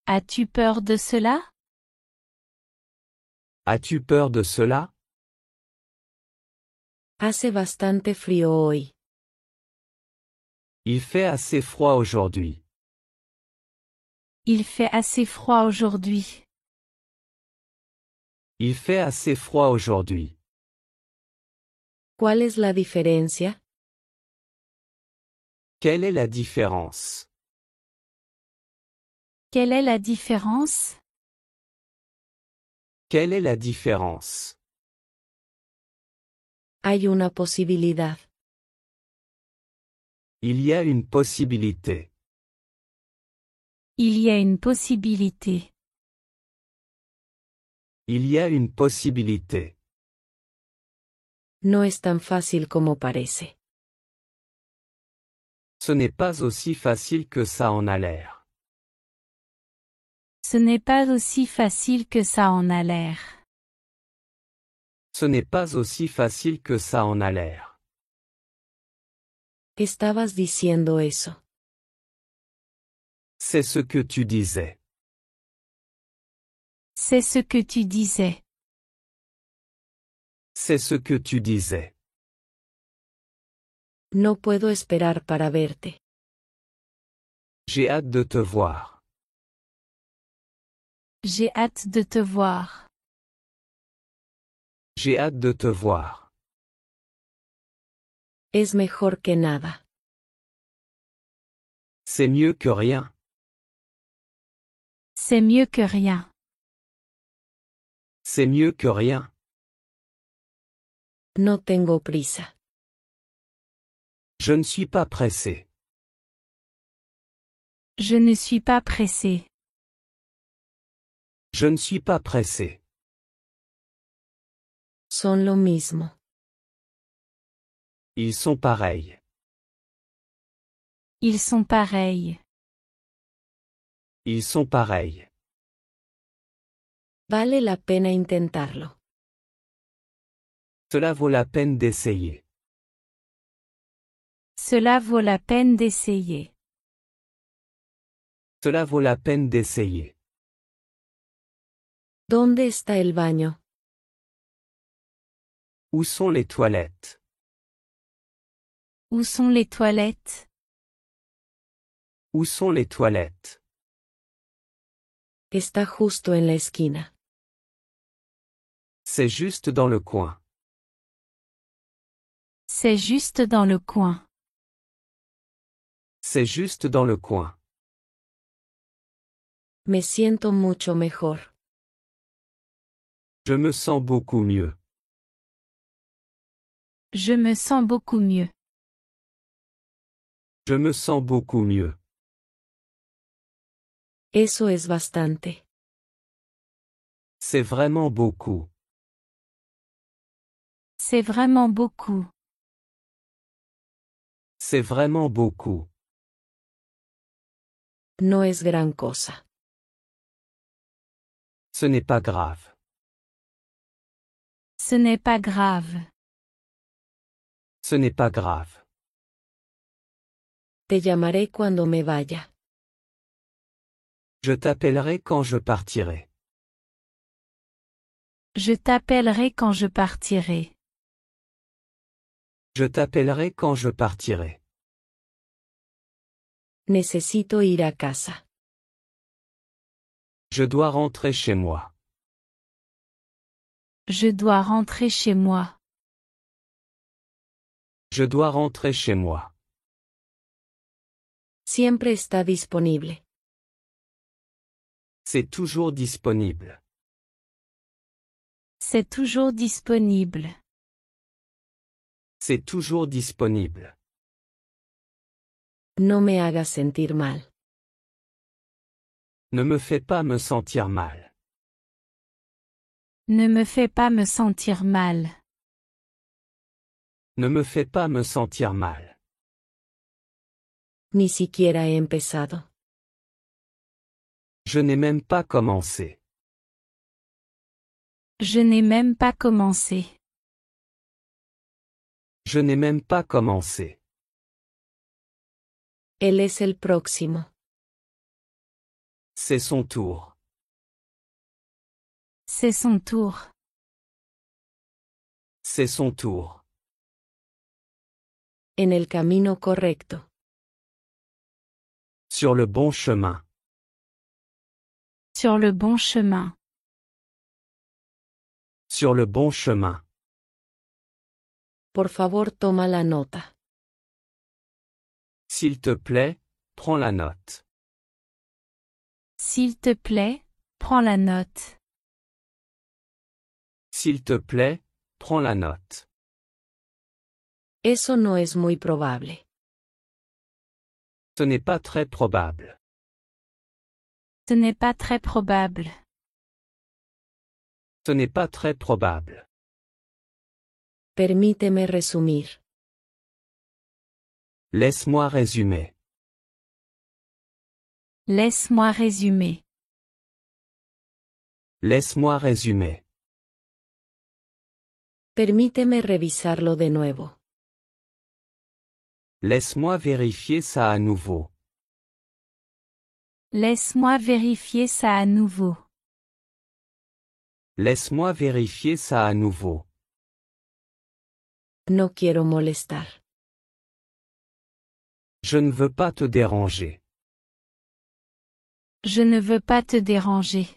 As-tu peur de cela? As-tu peur de cela? Hace bastante frío hoy. Il fait assez froid aujourd'hui. Il fait assez froid aujourd'hui. Il fait assez froid aujourd'hui. ¿Cuál es la diferencia? Quelle est la différence? Quelle est la différence? Quelle est la différence? Hay una posibilidad. Il y a une possibilité. Il y a une possibilité. Il y a une possibilité. No es tan fácil como parece. Ce n'est pas aussi facile que ça en a l'air. Ce n'est pas aussi facile que ça en a l'air. Ce n'est pas aussi facile que ça en a l'air. Estabas diciendo eso. C'est ce que tu disais. C'est ce que tu disais. C'est ce que tu disais. No puedo esperar para verte. J'ai hâte de te voir. J'ai hâte de te voir. J'ai hâte de te voir. Es mejor que nada. C'est mieux que rien. C'est mieux que rien. C'est mieux que rien. No tengo prisa. Je ne suis pas pressé. Je ne suis pas pressé. Je ne suis pas pressé. Son lo mismo. Ils sont pareils. Ils sont pareils. Ils sont pareils. Vale la pena intentarlo. Cela vaut la peine d'essayer. Cela vaut la peine d'essayer. Cela vaut la peine d'essayer. ¿Dónde está el baño? Où sont les toilettes? Où sont les toilettes? Où sont les toilettes? Está justo en la esquina. C'est juste dans le coin. C'est juste dans le coin. C'est juste dans le coin. Me siento mucho mejor. Je me sens beaucoup mieux. Je me sens beaucoup mieux. Je me sens beaucoup mieux. Eso es bastante. C'est vraiment beaucoup. C'est vraiment beaucoup. C'est vraiment beaucoup. No es gran cosa. Ce n'est pas grave. Ce n'est pas grave. Ce n'est pas grave. Te llamaré cuando me vaya. Je t'appellerai quand je partirai. Je t'appellerai quand je partirai. Je t'appellerai quand je partirai. Necesito ir a casa. Je dois rentrer chez moi. Je dois rentrer chez moi. Je dois rentrer chez moi. Siempre está disponible. C'est toujours disponible. C'est toujours disponible. C'est toujours disponible. No me hagas sentir mal. Ne me fais pas me sentir mal. Ne me fais pas me sentir mal. Ne me fais pas me sentir mal. Ni siquiera he empezado. Je n'ai même pas commencé. Je n'ai même pas commencé. Je n'ai même pas commencé. Él es el próximo. C'est son tour. C'est son tour. C'est son tour. En el camino correcto. Sur le bon chemin. Sur le bon chemin. Sur le bon chemin. Por favor, toma la nota. S'il te plaît, prends la note. S'il te plaît, prends la note. S'il te plaît, prends la note. Eso no es muy probable. Ce n'est pas très probable. Ce n'est pas très probable. Ce n'est pas très probable. Permíteme resumir. Laisse-moi résumer. Laisse-moi résumer. Laisse-moi résumer. Permíteme revisarlo de nuevo. Laisse-moi vérifier ça à nouveau. Laisse-moi vérifier ça à nouveau. Laisse-moi vérifier ça à nouveau. No quiero molestar. Je ne veux pas te déranger. Je ne veux pas te déranger.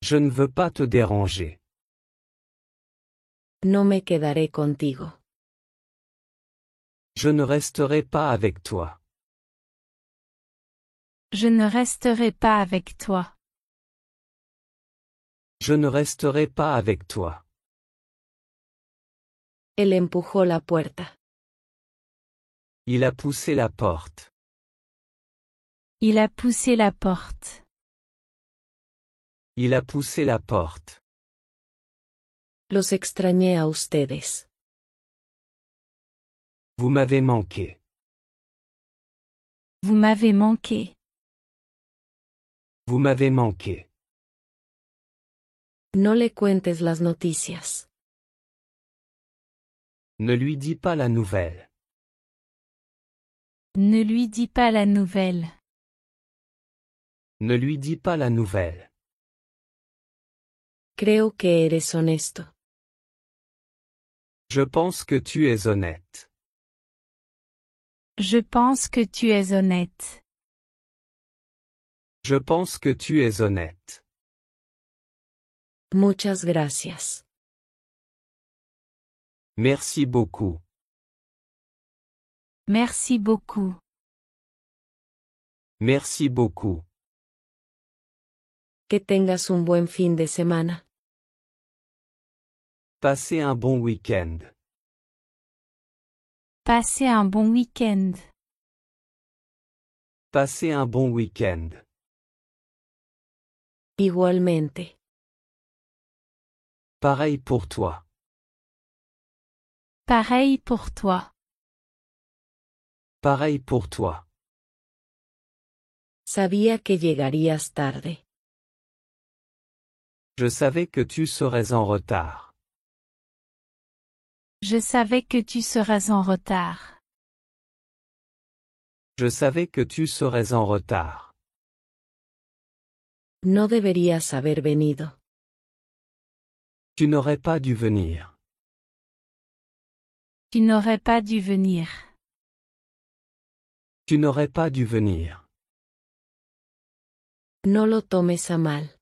Je ne veux pas te déranger. No me quedaré contigo. Je ne resterai pas avec toi. Je ne resterai pas avec toi. Je ne resterai pas avec toi. Él empujó la puerta. Il a poussé la porte. Il a poussé la porte. Il a poussé la porte. Los extrañé a ustedes. Vous m'avez manqué. Vous m'avez manqué. Vous m'avez manqué. No le cuentes las noticias. Ne lui dis pas la nouvelle. Ne lui dis pas la nouvelle. Ne lui dis pas la nouvelle. Creo que eres honesto. Je pense que tu es honnête. Je pense que tu es honnête. Je pense que tu es honnête. Muchas gracias. Merci beaucoup. Merci beaucoup. Merci beaucoup. Que tengas un buen fin de semana. Passez un bon week-end. Passez un bon week-end. Passez un bon week-end. Igualmente. Pareil pour toi. Pareil pour toi. Pareil pour toi. Sabía que llegarías tarde. Je savais que tu serais en retard. Je savais que tu seras en retard. Je savais que tu serais en retard. No deberías haber venido. Tu n'aurais pas dû venir. Tu n'aurais pas dû venir. Tu n'aurais pas dû venir. No lo tomes a mal.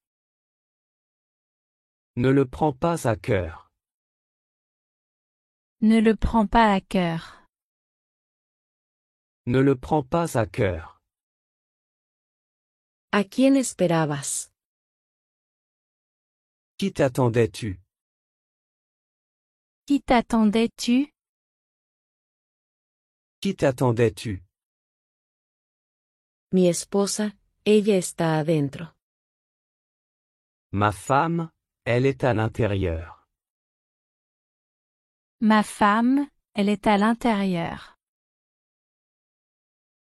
Ne le prends pas à cœur. Ne le prends pas à cœur. Ne le prends pas à cœur. ¿A quién esperabas? Qui t'attendais-tu? Qui t'attendais-tu? Qui t'attendais-tu? Mi esposa, ella está adentro. Ma femme, elle est à l'intérieur. Ma femme, elle est à l'intérieur.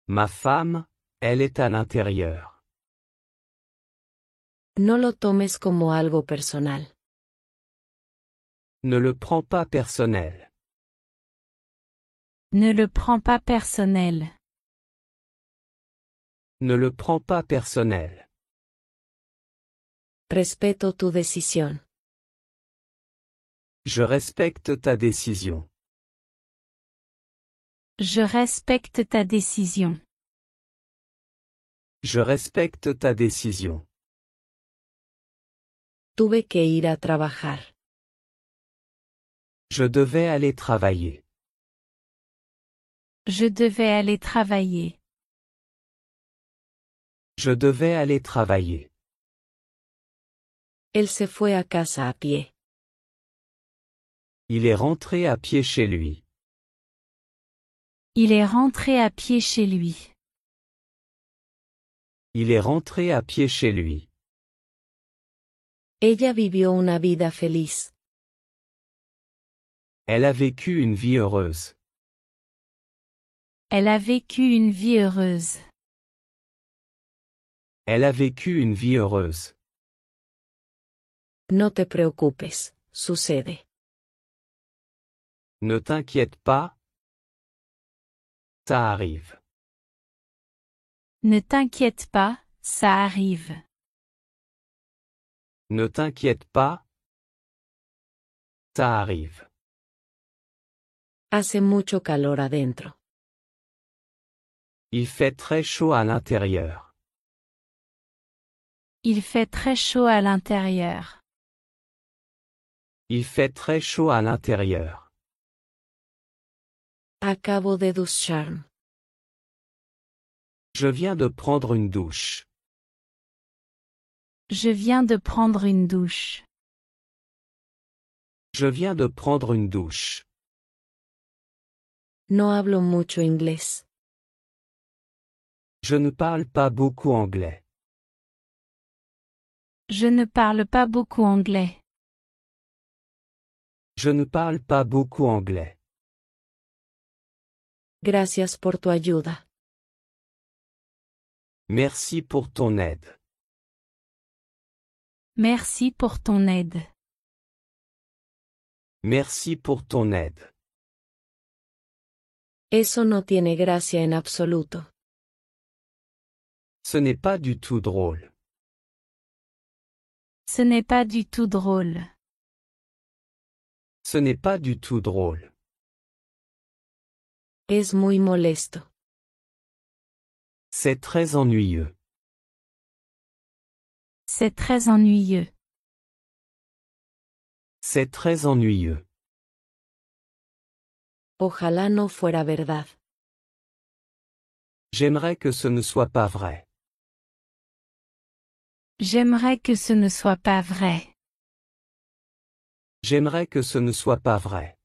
Ma femme, elle est à l'intérieur. No lo tomes como algo personal. Ne le prends pas personnel. Ne le prends pas personnel. Ne le prends pas personnel. Respeto tu decisión. Je respecte ta décision. Je respecte ta décision. Je respecte ta décision. Tuve que ir a trabajar. Je devais aller travailler. Je devais aller travailler. Je devais aller travailler. Él se fue a casa a pie. Il est rentré à pied chez lui. Il est rentré à pied chez lui. Il est rentré à pied chez lui. Ella vivió una vida feliz. Elle a vécu une vie heureuse. Elle a vécu une vie heureuse. Elle a vécu une vie heureuse. No te preocupes, sucede. Ne t'inquiète pas. Ça arrive. Ne t'inquiète pas, ça arrive. Ne t'inquiète pas. Ça arrive. Hace mucho calor adentro. Il fait très chaud à l'intérieur. Il fait très chaud à l'intérieur. Il fait très chaud à l'intérieur. Acabo de ducharme. Je viens de prendre une douche. Je viens de prendre une douche. Je viens de prendre une douche. No hablo mucho inglés. Je ne parle pas beaucoup anglais. Je ne parle pas beaucoup anglais. Je ne parle pas beaucoup anglais. Gracias por tu ayuda. Merci pour ton aide. Merci pour ton aide. Merci pour ton aide. Eso no tiene gracia en absoluto. Ce n'est pas du tout drôle. Ce n'est pas du tout drôle. Ce n'est pas du tout drôle. Es muy molesto. C'est très ennuyeux. C'est très ennuyeux. C'est très ennuyeux. Ojalá no fuera verdad. J'aimerais que ce ne soit pas vrai. J'aimerais que ce ne soit pas vrai. J'aimerais que ce ne soit pas vrai.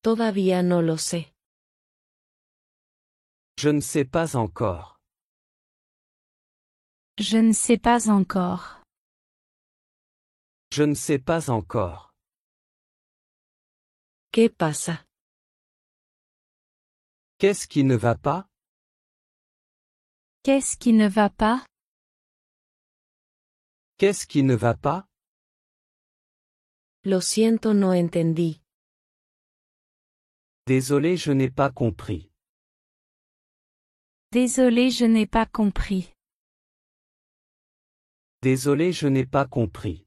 Todavía no lo sé. Je ne sais pas encore. Je ne sais pas encore. Je ne sais pas encore. ¿Qué pasa? Qu'est-ce qui ne va pas? Qu'est-ce qui ne va pas? Qu'est-ce qui ne va pas? Lo siento, no entendí. Désolé, je n'ai pas compris. Désolé, je n'ai pas compris. Désolé, je n'ai pas compris.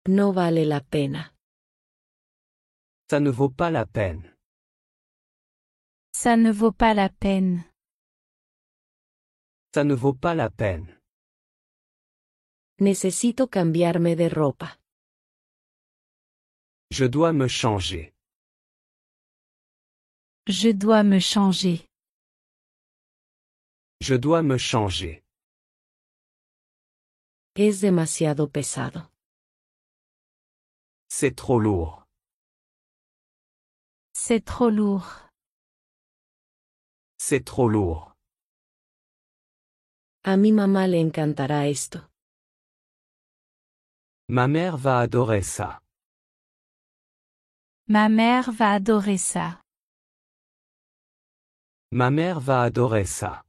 No vale la pena. Ça ne vaut pas la peine. Ça ne vaut pas la peine. Ça ne vaut pas la peine. Necesito cambiarme de ropa. Je dois me changer. Je dois me changer. Je dois me changer. Es demasiado pesado. C'est trop lourd. C'est trop lourd. C'est trop lourd. A mi mamá le encantará esto. Ma mère va adorer ça. Ma mère va adorer ça. Ma mère va adorer ça.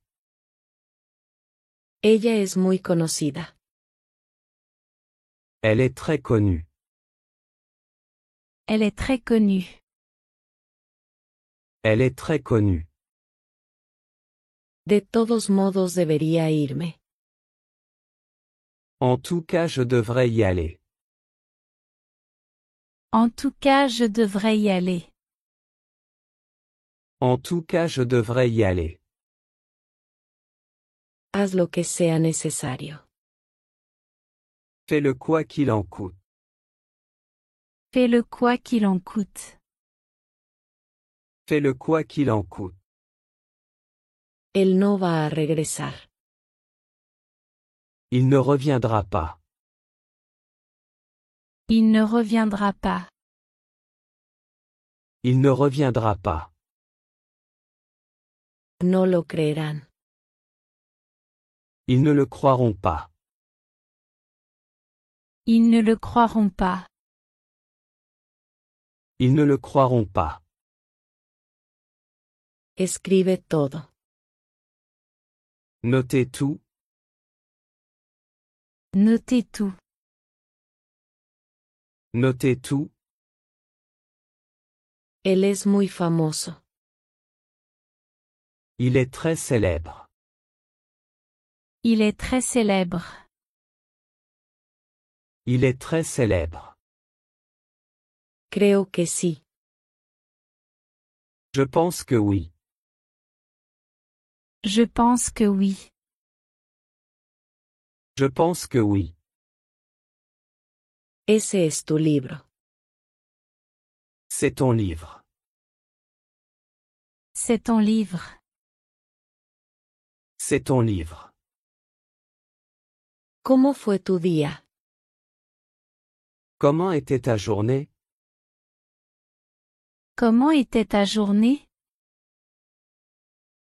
Ella es muy conocida. Elle est très connue. Elle est très connue. Elle est très connue. De todos modos debería irme. En tout cas, je devrais y aller. En tout cas, je devrais y aller. En tout cas, je devrais y aller. Haz lo que sea necesario. Fais-le quoi qu'il en coûte. Fais-le quoi qu'il en coûte. Fais-le quoi qu'il en coûte. Él no va a regresar. Il ne reviendra pas. Il ne reviendra pas. Il ne reviendra pas. No lo creerán. Ils ne le croiront pas. Ils ne le croiront pas. Ils ne le croiront pas. Escribe todo. Notez tout. Notez tout. Notez tout. Él es muy famoso. Il est très célèbre. Il est très célèbre. Il est très célèbre. Creo que sí. Je pense que oui. Je pense que oui. Je pense que oui. Ese es tu libro. C'est ton livre. C'est ton livre. C'est ton livre. ¿Cómo fue tu día? Comment était ta journée? Comment était ta journée?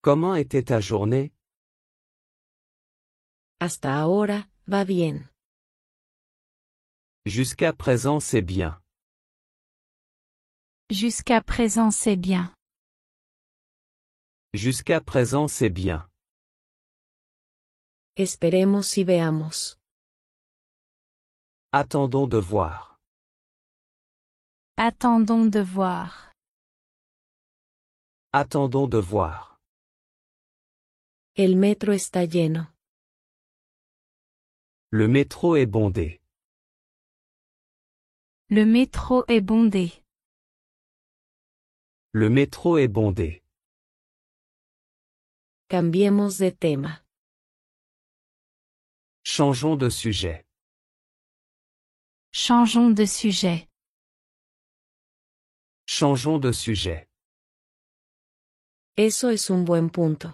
Comment était ta journée? Hasta ahora, va bien. Jusqu'à présent, c'est bien. Jusqu'à présent, c'est bien. Jusqu'à présent, c'est bien. Esperemos y veamos. Attendons de voir. Attendons de voir. Attendons de voir. El metro está lleno. Le métro est bondé. Le métro est bondé. Le métro est bondé. Cambiemos de tema. Changeons de sujet. Changeons de sujet. Changeons de sujet. Eso es un buen punto.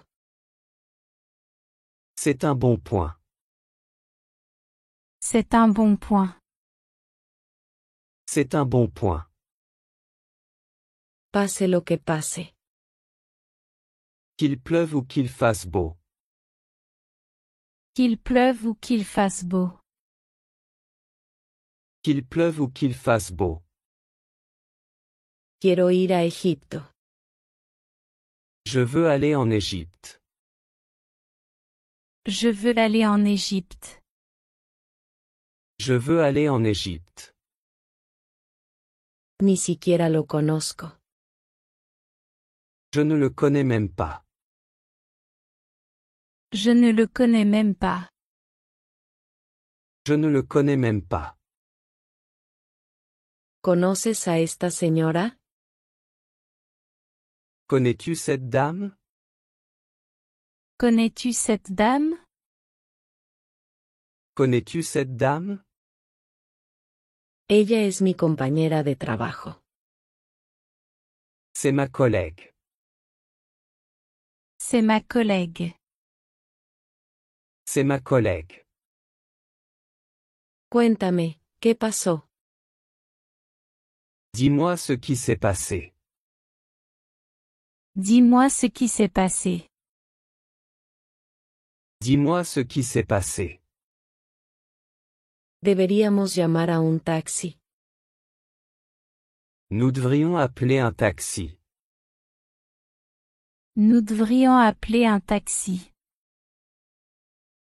C'est un bon point. C'est un bon point. C'est un bon point. Pase lo que pase. Qu'il pleuve ou qu'il fasse beau. Qu'il pleuve ou qu'il fasse beau. Qu'il pleuve ou qu'il fasse beau. Quiero ir a Egipto. Je veux aller en Égypte. Je veux aller en Égypte. Je veux aller en Égypte. Ni siquiera lo conozco. Je ne le connais même pas. Je ne le connais même pas. Je ne le connais même pas. ¿Conoces a esta señora? Connais-tu cette dame? Connais-tu cette dame? Connais-tu cette dame? Ella es mi compañera de trabajo. C'est ma collègue. C'est ma collègue. C'est ma collègue. Cuéntame, ¿qué pasó? Dis-moi ce qui s'est passé. Dis-moi ce qui s'est passé. Dis-moi ce qui s'est passé. Deberíamos llamar a un taxi. Nous devrions appeler un taxi. Nous devrions appeler un taxi.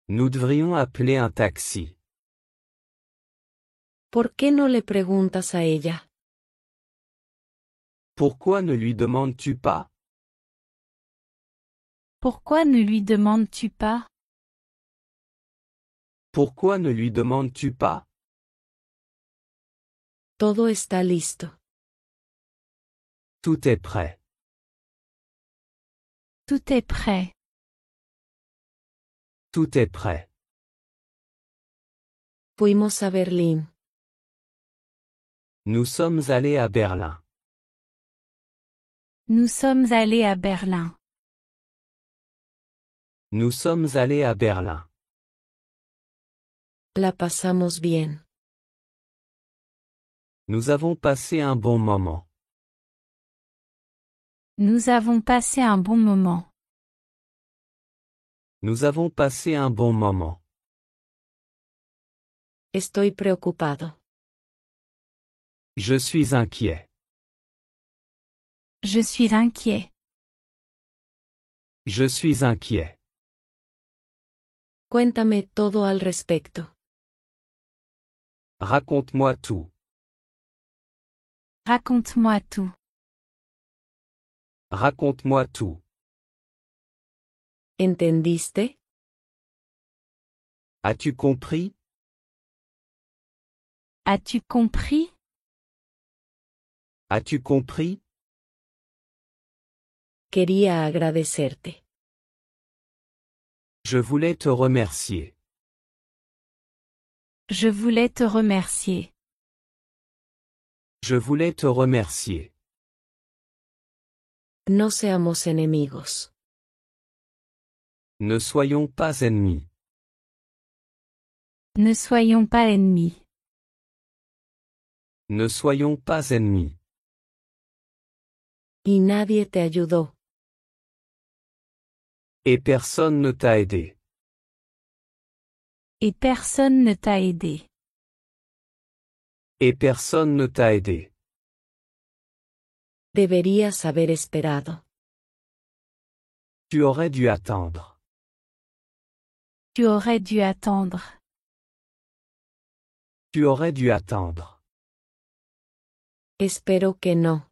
Nous devrions appeler un taxi. ¿Por qué no le preguntas a ella? Pourquoi ne lui demandes-tu pas? Pourquoi ne lui demandes-tu pas? Pourquoi ne lui demandes-tu pas? Todo está listo. Tout est prêt. Tout est prêt. Tout est prêt. Fuimos a Berlín. Nous sommes allés à Berlin. Nous sommes allés à Berlin. Nous sommes allés à Berlin. La pasamos bien. Nous avons passé un bon moment. Nous avons passé un bon moment. Nous avons passé un bon moment. Estoy preocupado. Je suis inquiet. Je suis inquiet. Je suis inquiet. Cuéntame todo al respecto. Raconte-moi tout. Raconte-moi tout. Raconte-moi tout. ¿Entendiste? As-tu compris? As-tu compris? As-tu compris? Quería agradecerte. Je voulais te remercier. Je voulais te remercier. Je voulais te remercier. No seamos enemigos. Ne soyons pas ennemis. Ne soyons pas ennemis. Ne soyons pas ennemis. Y nadie te ayudó. Et personne ne t'a aidé. Et personne ne t'a aidé. Et personne ne t'a aidé. Deberías haber esperado. Tu aurais dû attendre. Tu aurais dû attendre. Tu aurais dû attendre. Espero que no.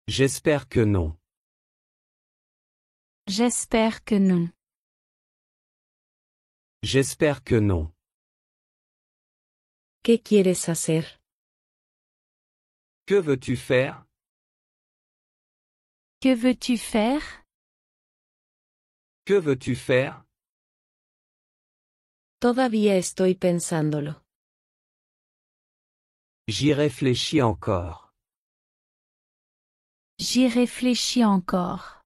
J'espère que non. J'espère que non. J'espère que non. ¿Qué quieres hacer? Que veux-tu faire? Que veux-tu faire? Que veux-tu faire? Todavía estoy pensándolo. J'y réfléchis encore. J'y réfléchis encore.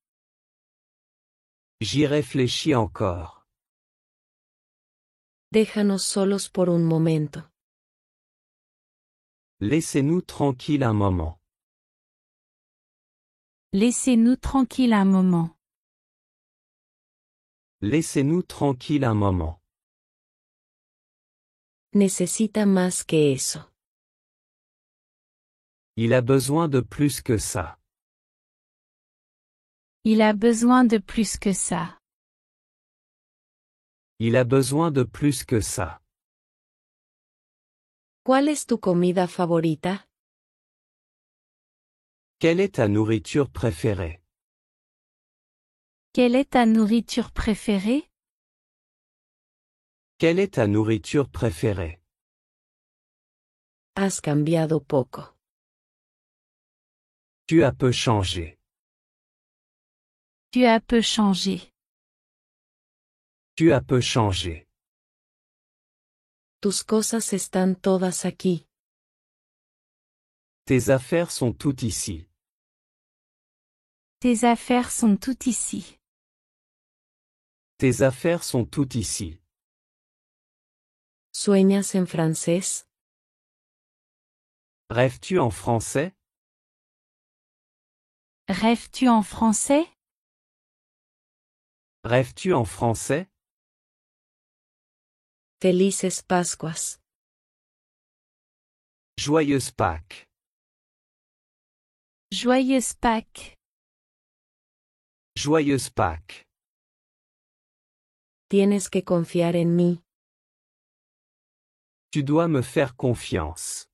J'y réfléchis encore. Déjanos solos por un momento. Laissez-nous tranquilles un moment. Laissez-nous tranquille un moment. Laissez-nous tranquilles un moment. Necesita más que eso. Il a besoin de plus que ça. Il a besoin de plus que ça. Il a besoin de plus que ça. ¿Cuál es tu comida favorita? Quelle est ta nourriture préférée? Quelle est ta nourriture préférée? Quelle est ta nourriture préférée? Has cambiado poco. Tu as peu changé. Tu as peu changé. Tu as peu changé. Tus cosas están todas aquí. Tes affaires sont toutes ici. Tes affaires sont toutes ici. Tes affaires sont toutes ici. ¿Sueñas en francés? Rêves-tu en français? Rêves-tu en français? Rêves-tu en français? Felices Pascuas. Joyeuse Pâques. Joyeuse Pâques. Joyeuse Pâques. Tienes que confiar en mí. Tu dois me faire confiance.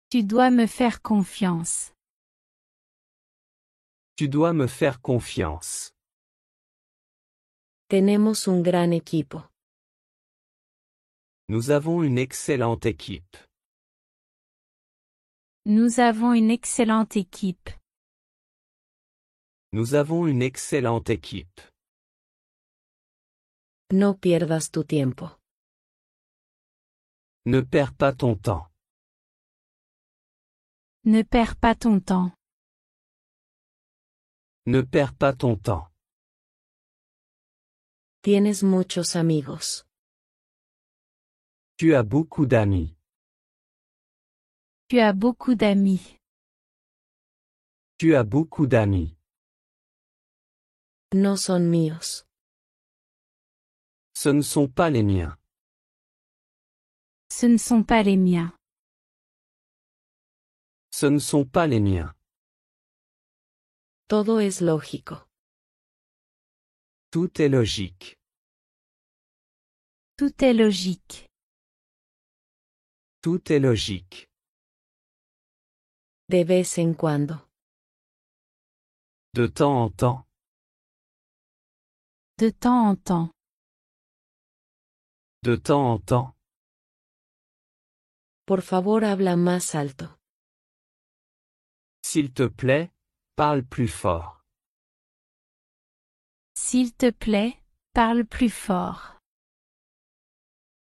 Tu dois me faire confiance. Tu dois me faire confiance. Tenemos un gran equipo. Nous avons une excellente équipe. Nous avons une excellente équipe. Nous avons une excellente équipe. No pierdas tu tiempo. Ne perds pas ton temps. Ne perds pas ton temps. Ne perds pas ton temps. Tienes muchos amigos. Tu as beaucoup d'amis. Tu as beaucoup d'amis. Tu as beaucoup d'amis. No son míos. Ce ne sont pas les miens. Ce ne sont pas les miens. Ce ne sont pas les miens. Todo es lógico. Tout est logique. Tout est logique. Tout est logique. De vez en cuando. De temps en temps. De temps en temps. De temps en temps. Por favor, habla más alto. S'il te plaît, parle plus fort. S'il te plaît, parle plus fort.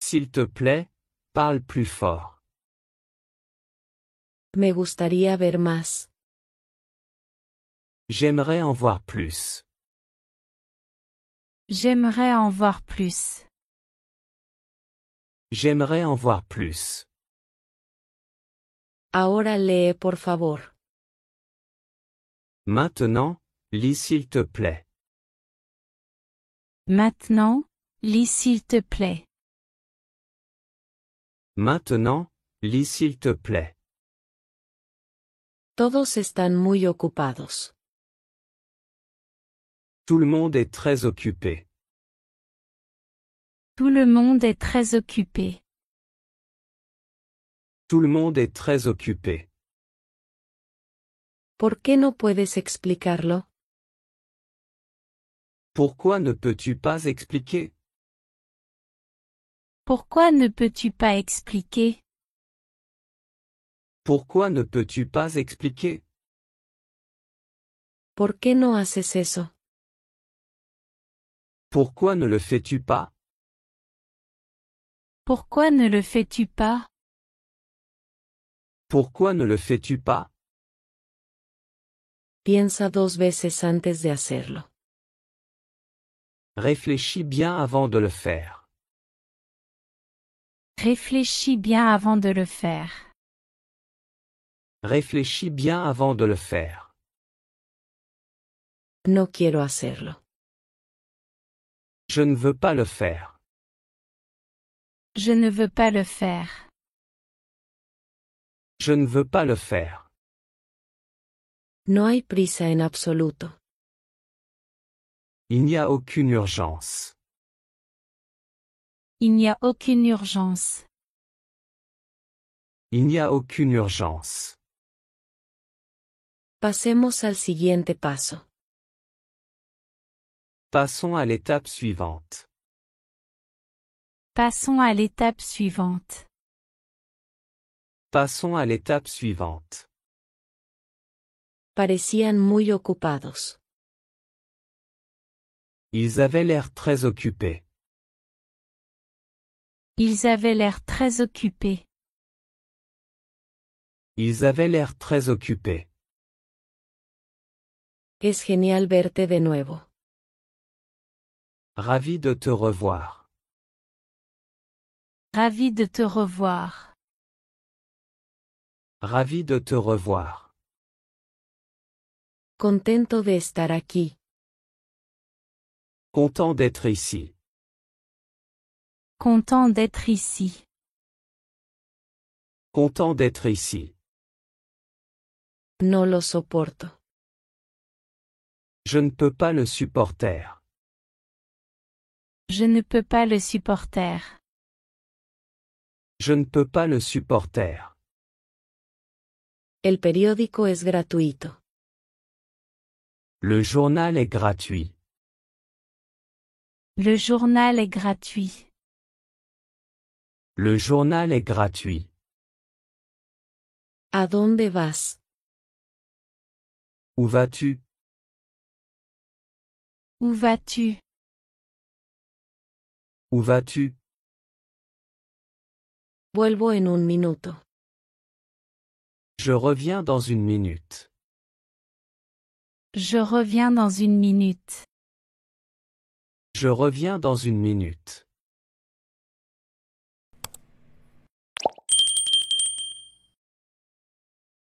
S'il te plaît, parle plus fort. Me gustaría ver más. J'aimerais en voir plus. J'aimerais en voir plus. J'aimerais en voir plus. Ahora lee, por favor. Maintenant, lis s'il te plaît. Maintenant, lis s'il te plaît. Maintenant, lis s'il te plaît. Todos están muy ocupados. Tout le monde est très occupé. Tout le monde est très occupé. Tout le monde est très occupé. ¿Por qué no puedes explicarlo? Pourquoi ne peux-tu pas expliquer? Pourquoi ne peux-tu pas expliquer? Pourquoi ne peux-tu pas expliquer? ¿Por qué no haces eso? Pourquoi ne le fais-tu pas? Pourquoi ne le fais-tu pas? Pourquoi ne le fais-tu pas? Piensa 2 veces antes de hacerlo. Réfléchis bien avant de le faire. Réfléchis bien avant de le faire. Réfléchis bien avant de le faire. No quiero hacerlo. Je ne veux pas le faire. Je ne veux pas le faire. Je ne veux pas le faire. No hay prisa en absoluto. Il n'y a aucune urgence. Il n'y a aucune urgence. Il n'y a aucune urgence. Pasemos al siguiente paso. Passons à l'étape suivante. Passons à l'étape suivante. Passons à l'étape suivante. Parecían muy ocupados. Ils avaient l'air très occupés. Ils avaient l'air très occupés. Ils avaient l'air très occupés. Es genial verte de nuevo. Ravi de te revoir. Ravi de te revoir. Ravi de te revoir. Contento de estar aquí. Content d'être ici. Content d'être ici. Content d'être ici. No lo soporto. Je ne peux pas le supporter. Je ne peux pas le supporter. Je ne peux pas le supporter. El periódico es gratuito. Le journal est gratuit. Le journal est gratuit. Le journal est gratuit. ¿A dónde vas? Où vas-tu? Où vas-tu? Où vas-tu? Vuelvo en un minuto. Je reviens dans une minute. Je reviens dans une minute. Je reviens dans une minute.